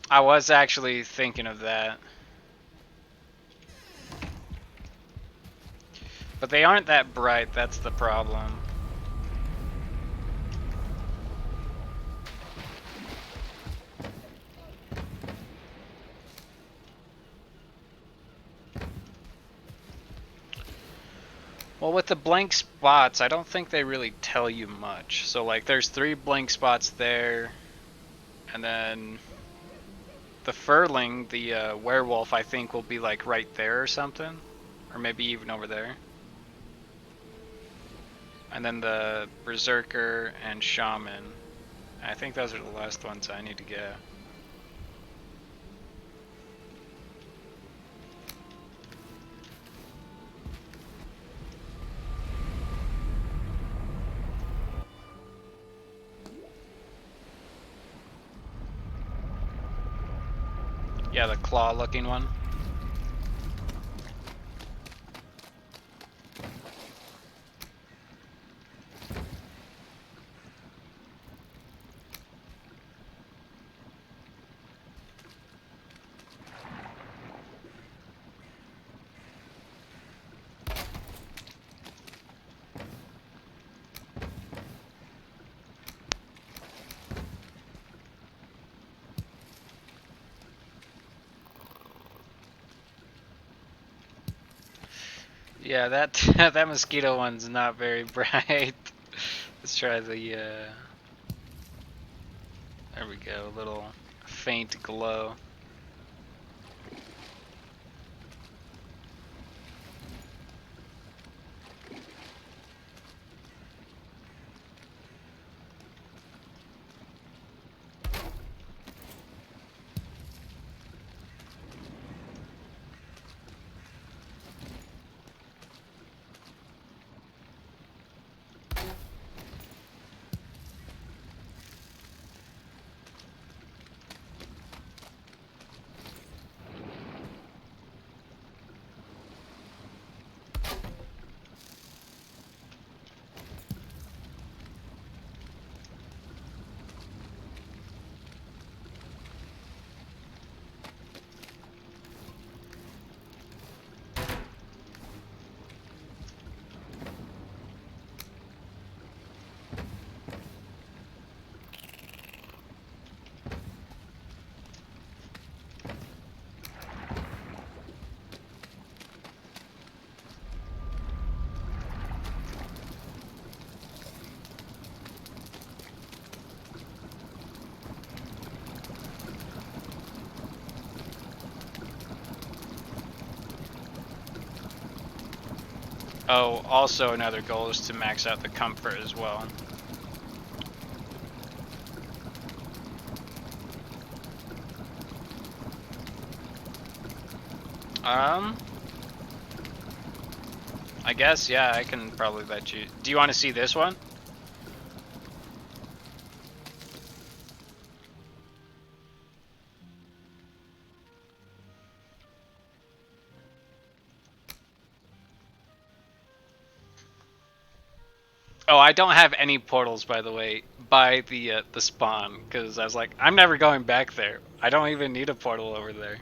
I was actually thinking of that. But they aren't that bright, that's the problem. Well, with the blank spots, I don't think they really tell you much. So, like, there's 3 blank spots there, and then the furling, the werewolf, I think will be, like, right there or something. Or maybe even over there. And then the berserker and shaman. I think those are the last ones I need to get. Yeah, the claw looking one. Yeah, that that mosquito one's not very bright. Let's try the there we go, a little faint glow. Oh, also another goal is to max out the comfort as well. I guess, yeah, I can probably let you. Do you want to see this one? Oh, I don't have any portals, by the way, by the spawn, because I was like, I'm never going back there. I don't even need a portal over there.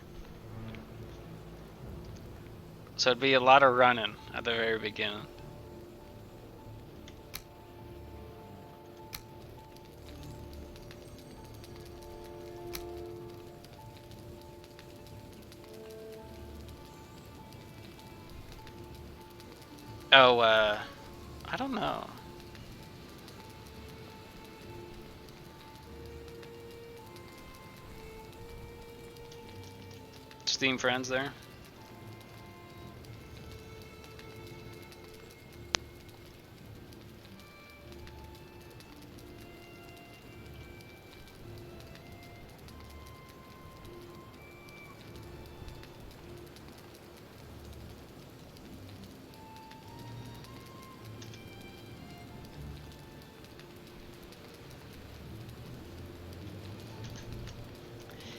So it'd be a lot of running at the very beginning. Oh, I don't know. Steam friends there.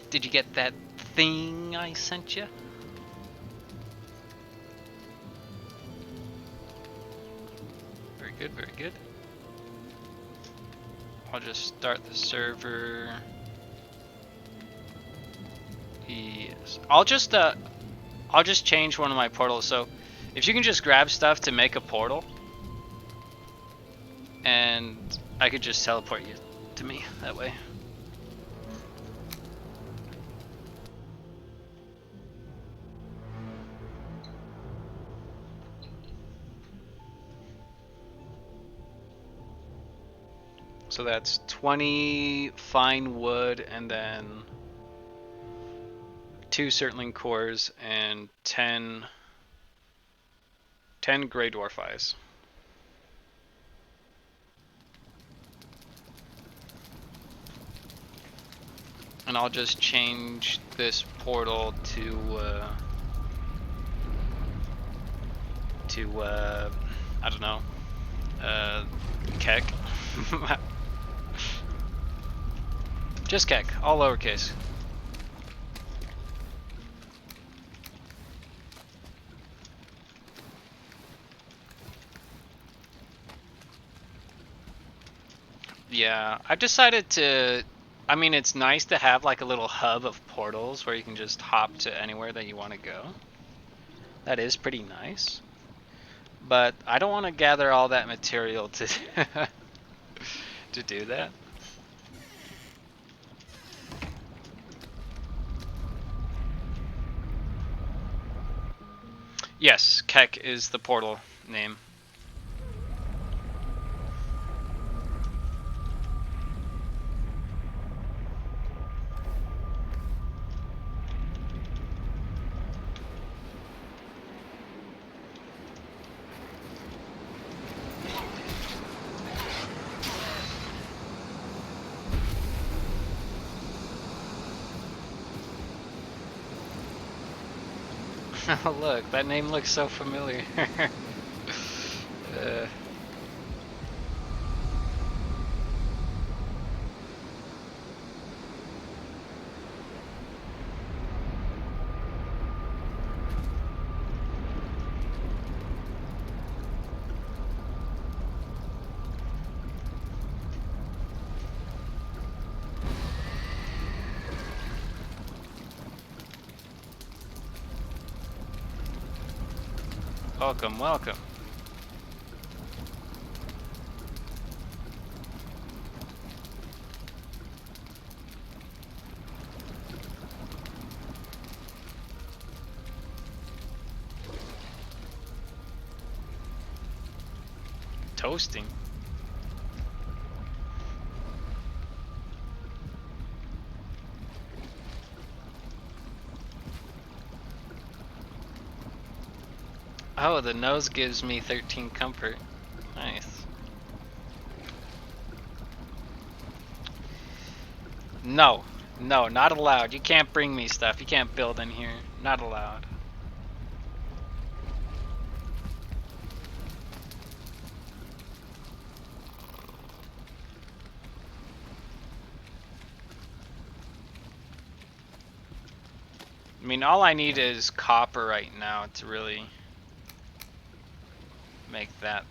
Did you get that thing I sent you? Very good, very good. I'll just start the server. Yes. I'll just change one of my portals. So If you can just grab stuff to make a portal, and I could just teleport you to me that way. So that's 20 fine wood and then 2 Surtling cores and 10 Grey Dwarf Eyes. And I'll just change this portal to I don't know, Keck. Just Keck, all lowercase. Yeah, I've decided to, I mean, it's nice to have like a little hub of portals where you can just hop to anywhere that you want to go. That is pretty nice. But I don't want to gather all that material to to do that. Yes, Keck is the portal name. Look, that name looks so familiar. uh, welcome, welcome. Toasting. Oh, the nose gives me 13 comfort. Nice. No, no, not allowed. You can't bring me stuff. You can't build in here. Not allowed. I mean, all I need is copper right now to really make that.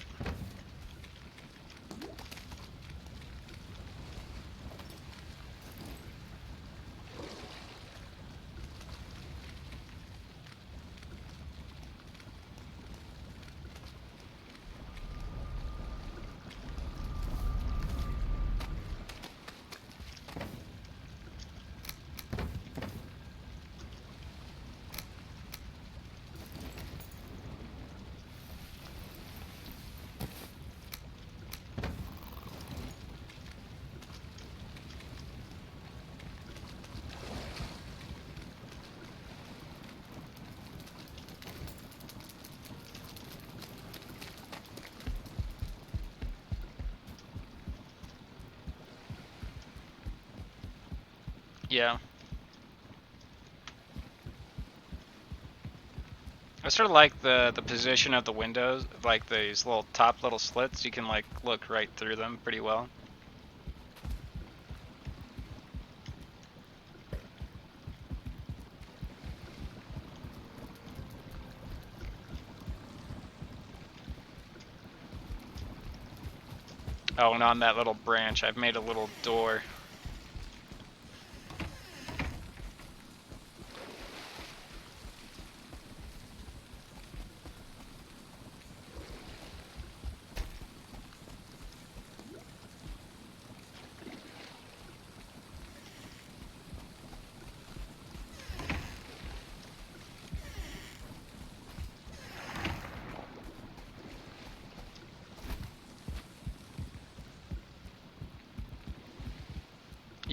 Yeah. I sort of like the position of the windows, like these little top little slits. You can like look right through them pretty well. Oh, and on that little branch, I've made a little door.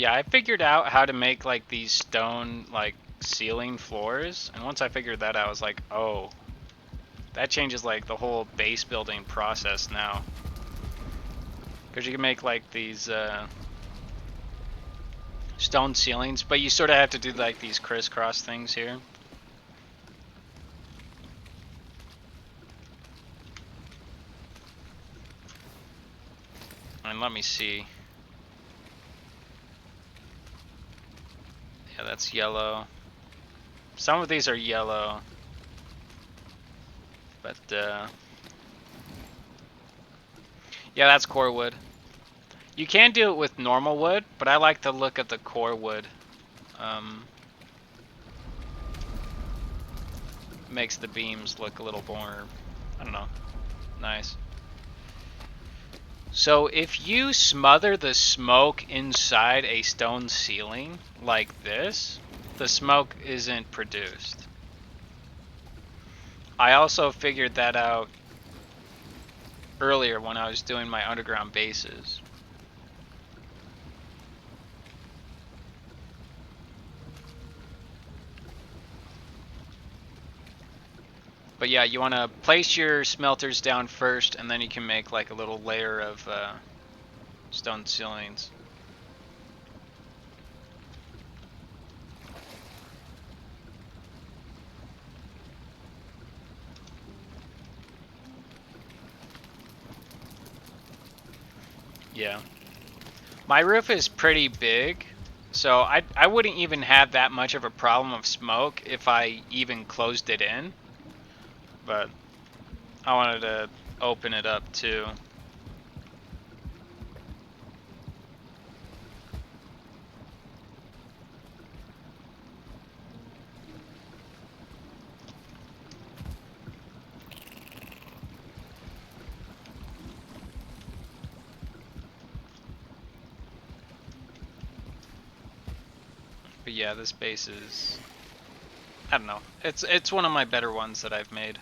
Yeah, I figured out how to make like these stone like ceiling floors, and once I figured that out, I was like, oh, that changes like the whole base building process now. Because you can make like these stone ceilings, but you sort of have to do like these crisscross things here. And let me see. Yeah, that's yellow. Some of these are yellow. But, yeah, that's core wood. You can do it with normal wood, but I like the look of the core wood. Makes the beams look a little more, I don't know, nice. So if you smother the smoke inside a stone ceiling like this, the smoke isn't produced. I also figured that out earlier when I was doing my underground bases. But yeah, you want to place your smelters down first, and then you can make like a little layer of stone ceilings. Yeah. My roof is pretty big, so I wouldn't even have that much of a problem of smoke if I even closed it in. But I wanted to open it up too. But yeah, this base is, I don't know. It's one of my better ones that I've made.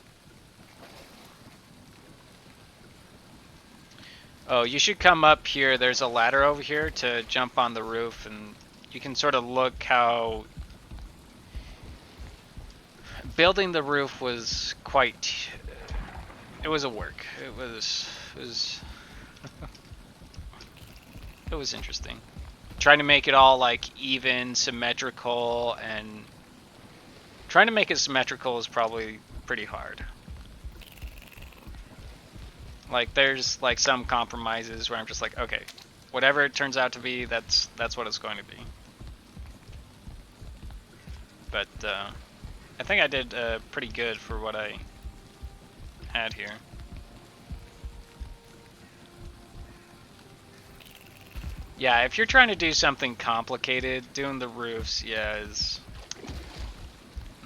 Oh, you should come up here. There's a ladder over here to jump on the roof, and you can sort of look how building the roof was quite. It was a work. It was interesting. Trying to make it all like even, symmetrical, and trying to make it symmetrical is probably pretty hard. Like there's like some compromises where I'm just like, okay, whatever it turns out to be, that's what it's going to be. But I think I did pretty good for what I had here. Yeah, if you're trying to do something complicated, doing the roofs, yeah, is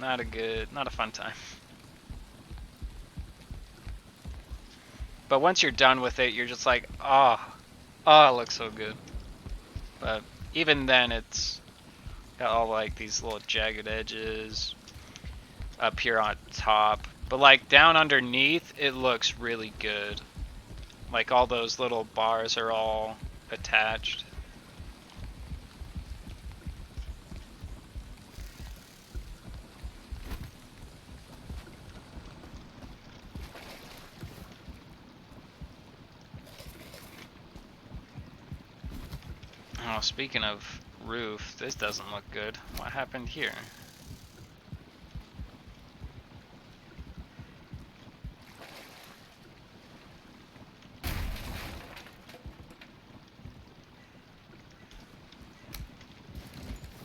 not a fun time. But once you're done with it, you're just like, oh, it looks so good. But even then, it's got all like these little jagged edges up here on top. But like down underneath, it looks really good. Like all those little bars are all attached. Oh, speaking of roof, this doesn't look good. What happened here?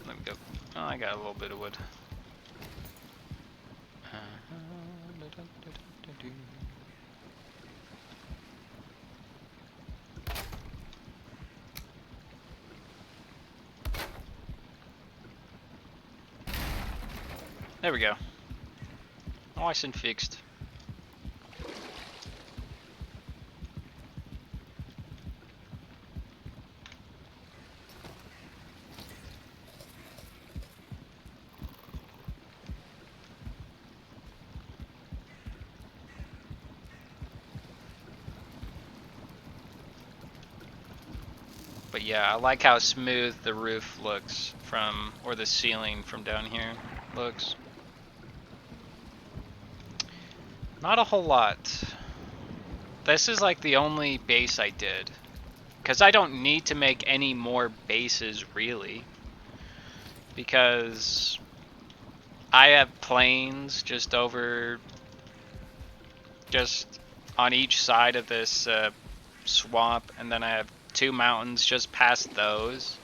Let me go. Oh, I got a little bit of wood. There we go. Nice and fixed. But yeah, I like how smooth the roof looks from, or the ceiling from down here looks. Not a whole lot. This is like the only base I did. Because I don't need to make any more bases, really. Because I have plains just on each side of this swamp, and then I have 2 mountains just past those.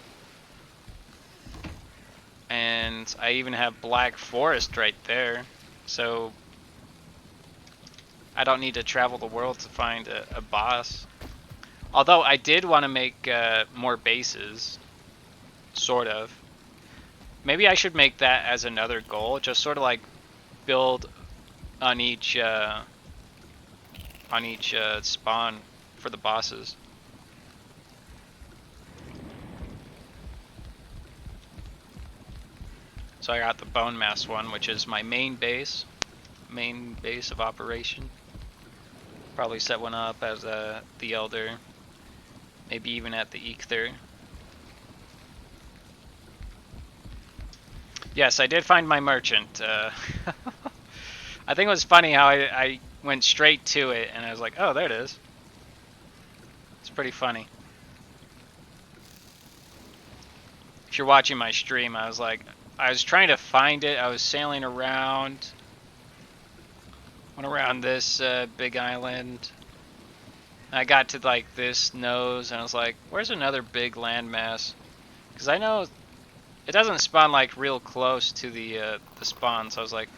And I even have black forest right there. So I don't need to travel the world to find a boss. Although I did want to make more bases, sort of. Maybe I should make that as another goal, just sort of like build on each spawn for the bosses. So I got the bone mass one, which is my main base of operation. Probably set one up as the Elder, maybe even at the Eikthyr. Yes, I did find my merchant. I think it was funny how I went straight to it and I was like, oh, there it is. It's pretty funny. If you're watching my stream, I was trying to find it. I was sailing around. Went around this big island. And I got to like this nose and I was like, where's another big landmass? Because I know it doesn't spawn like real close to the spawn, so I was like,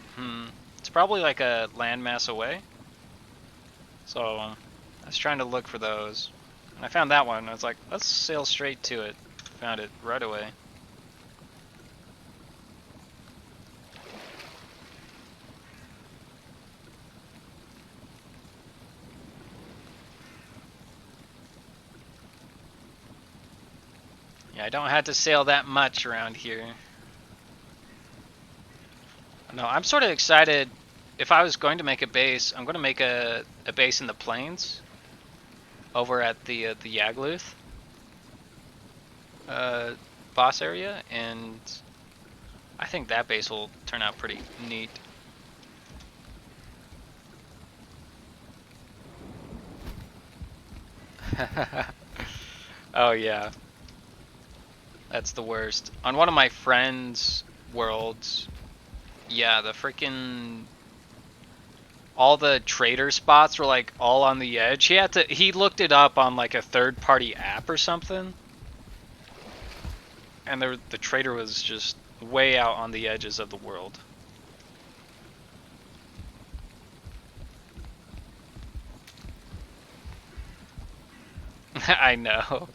it's probably like a landmass away. So I was trying to look for those. And I found that one. And I was like, let's sail straight to it. Found it right away. Yeah, I don't have to sail that much around here. No, I'm sort of excited. If I was going to make a base, I'm going to make a base in the plains over at the Yagluth boss area, and I think that base will turn out pretty neat. Oh yeah, that's the worst. On one of my friends' worlds, yeah, the freaking all the trader spots were like all on the edge. He looked it up on like a third-party app or something, and the trader was just way out on the edges of the world. I know.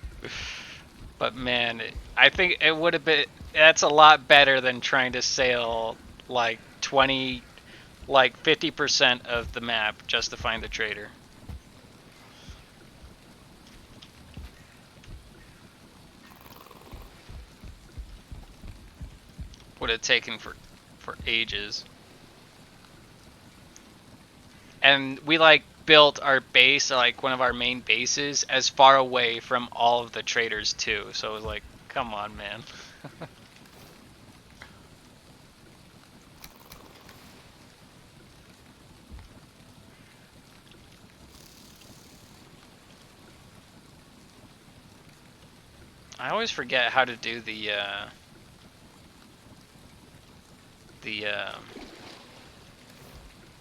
But man, I think it would have been, that's a lot better than trying to sail like 50% of the map just to find the trader. Would have taken for ages. And we like built our base, like one of our main bases, as far away from all of the traders too. So it was like, come on, man. I always forget how to do the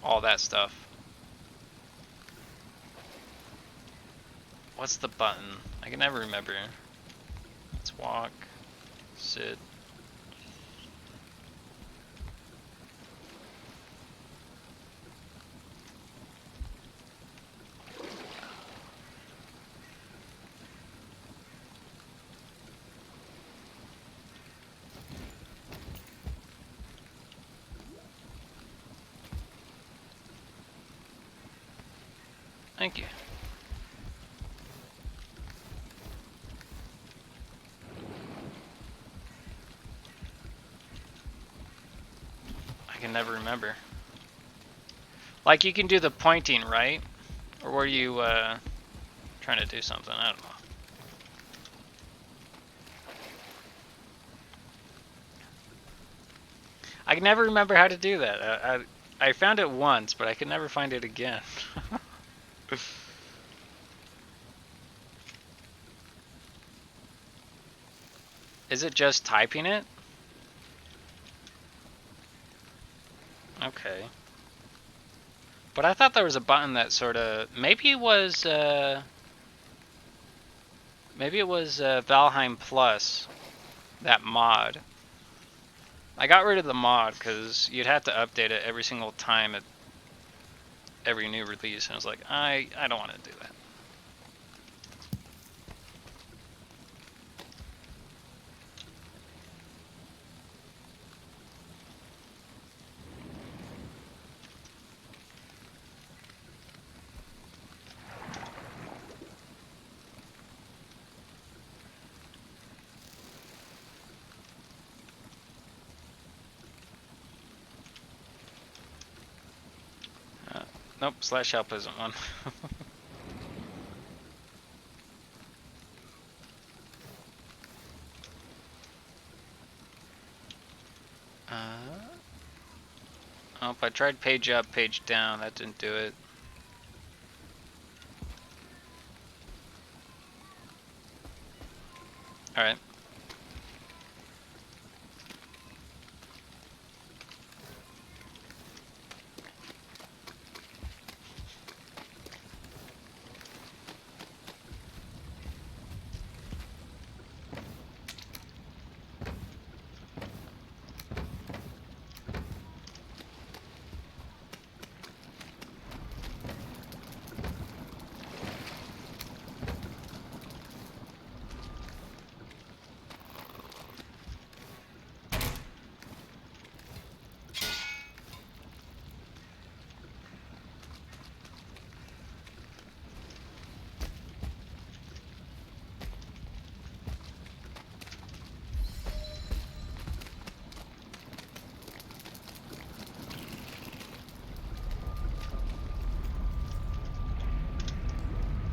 all that stuff. What's the button? I can never remember. Let's walk, sit. Thank you. I can never remember. Like you can do the pointing, right? Or were you trying to do something? I don't know. I can never remember how to do that. I found it once, but I could never find it again. Is it just typing it? Okay. But I thought there was a button that sort of... Maybe it was Valheim Plus, that mod. I got rid of the mod because you'd have to update it every single time at every new release, and I was like, I don't want to do that. Nope, slash help isn't one. Oh, I tried page up, page down. That didn't do it. Alright.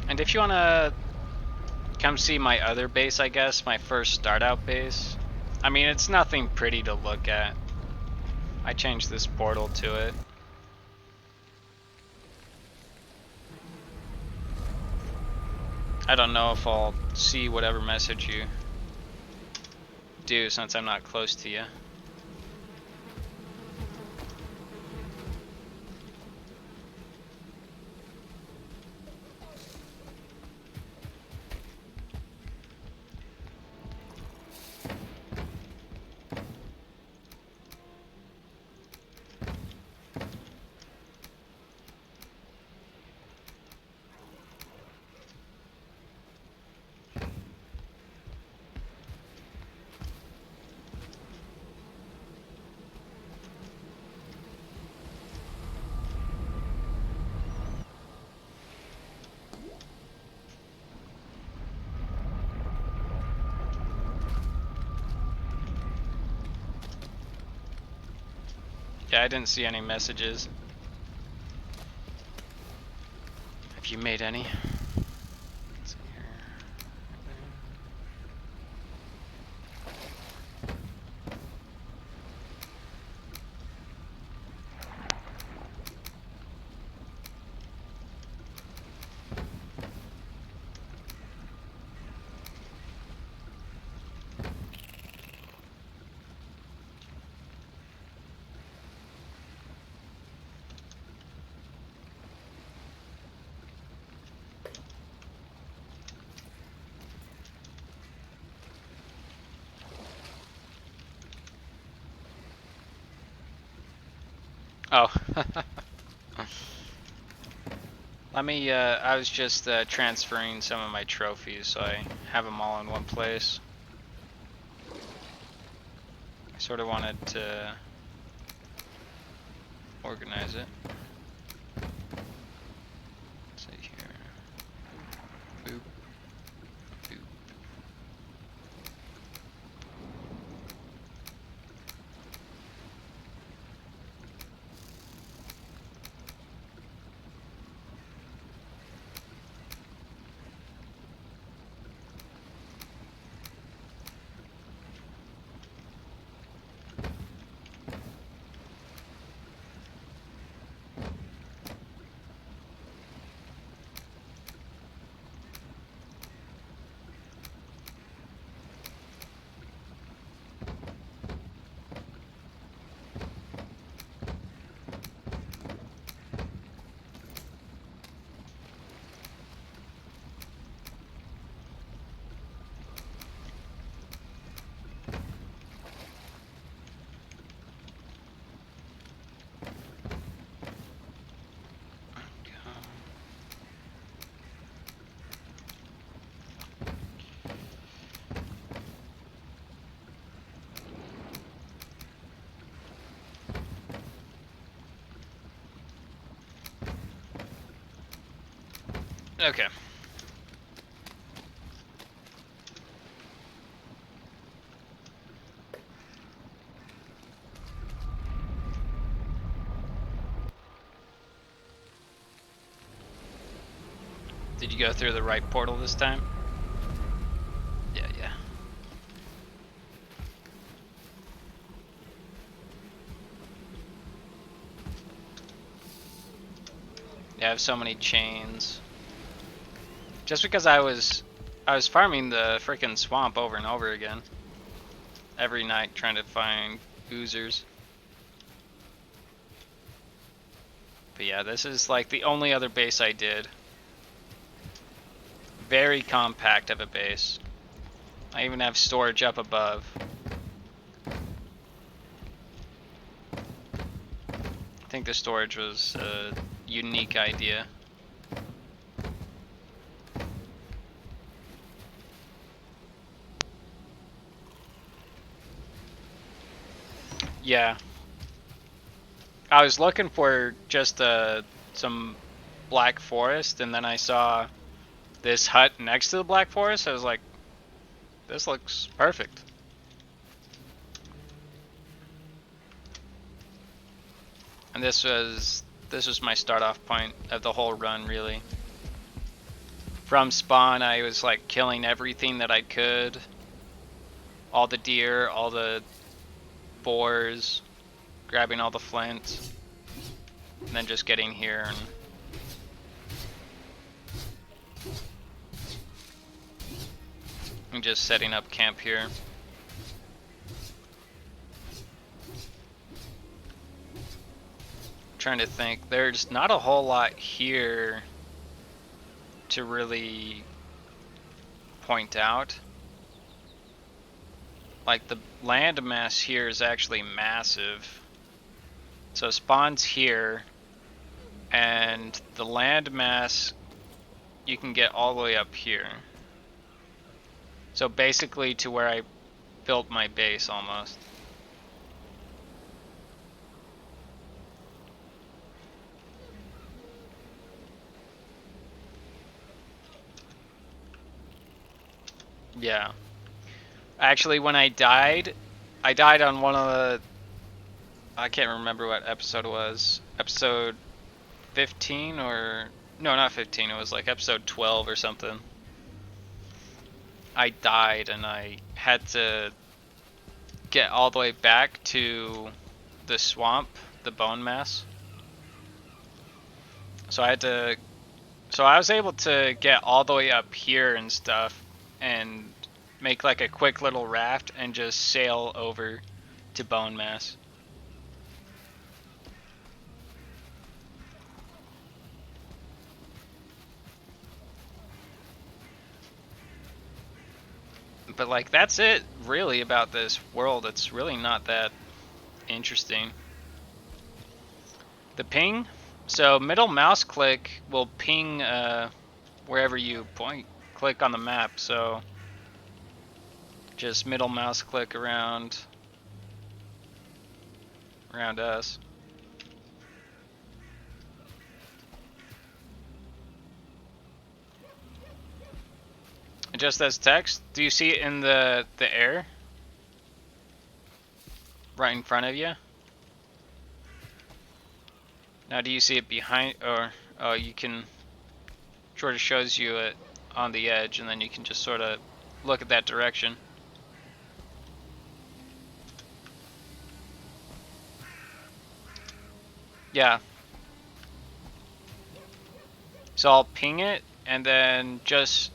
And if you want to come see my other base, I guess, my first start out base. I mean, it's nothing pretty to look at. I changed this portal to it. I don't know if I'll see whatever message you do since I'm not close to you. Yeah, I didn't see any messages. Have you made any? Let's see here. Oh. Let me, I was just transferring some of my trophies so I have them all in one place. I sort of wanted to organize it. Let's see here. Boop. Boop. Okay. Did you go through the right portal this time? Yeah, yeah. Yeah, I have so many chains. Just because I was farming the freaking swamp over and over again. Every night trying to find oozers. But yeah, this is like the only other base I did. Very compact of a base. I even have storage up above. I think the storage was a unique idea. Yeah. I was looking for just some black forest, and then I saw this hut next to the black forest. I was like, this looks perfect. And this was my start off point of the whole run, really. From spawn, I was like killing everything that I could. All the deer, all the boars, grabbing all the flint, and then just getting here and just setting up camp here. Trying to think, there's not a whole lot here to really point out. Like the land mass here is actually massive. So spawns here, and the land mass you can get all the way up here. So basically to where I built my base almost. Yeah. Actually, when I died on one of the... I can't remember what episode it was. Episode 15 or... No, not 15. It was like episode 12 or something. I died and I had to get all the way back to the swamp, the bone mass. So I was able to get all the way up here and stuff and make like a quick little raft and just sail over to bone mass. But like that's it really about this world. It's really not that interesting. The ping, so middle mouse click will ping wherever you click on the map. So just middle mouse click around us. Just as text. Do you see it in the air? Right in front of you? Now do you see it behind, or oh, you can sort of shows you it on the edge, and then you can just sort of look at that direction. Yeah. So I'll ping it, and then just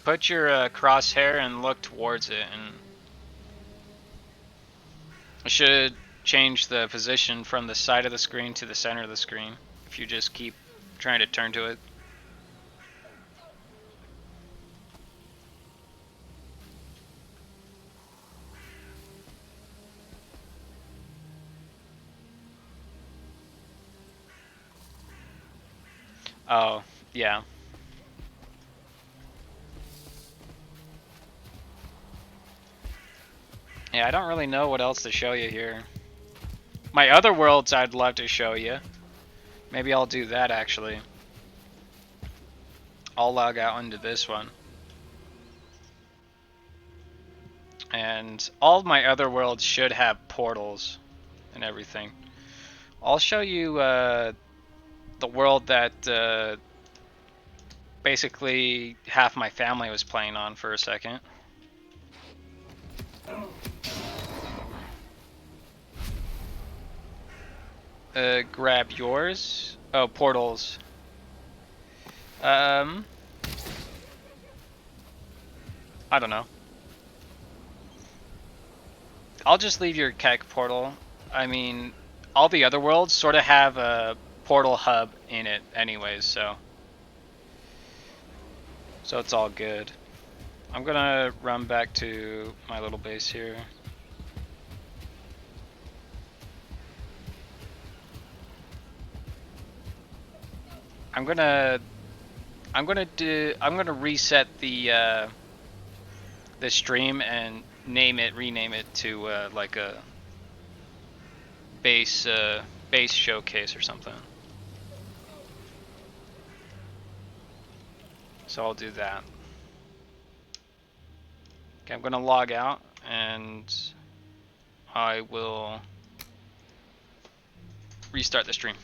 put your crosshair and look towards it, and it should change the position from the side of the screen to the center of the screen if you just keep trying to turn to it. Oh, yeah. Yeah, I don't really know what else to show you here. My other worlds I'd love to show you. Maybe I'll do that actually. I'll log out into this one. And all my other worlds should have portals and everything. I'll show you the world that basically half my family was playing on for a second. Grab yours. Oh, portals. I don't know. I'll just leave your Keck portal. I mean, all the other worlds sort of have a portal hub in it anyways, so it's all good. I'm gonna run back to my little base here. I'm gonna reset the stream and rename it to like a base showcase or something. So I'll do that. Okay, I'm gonna log out and I will restart the stream.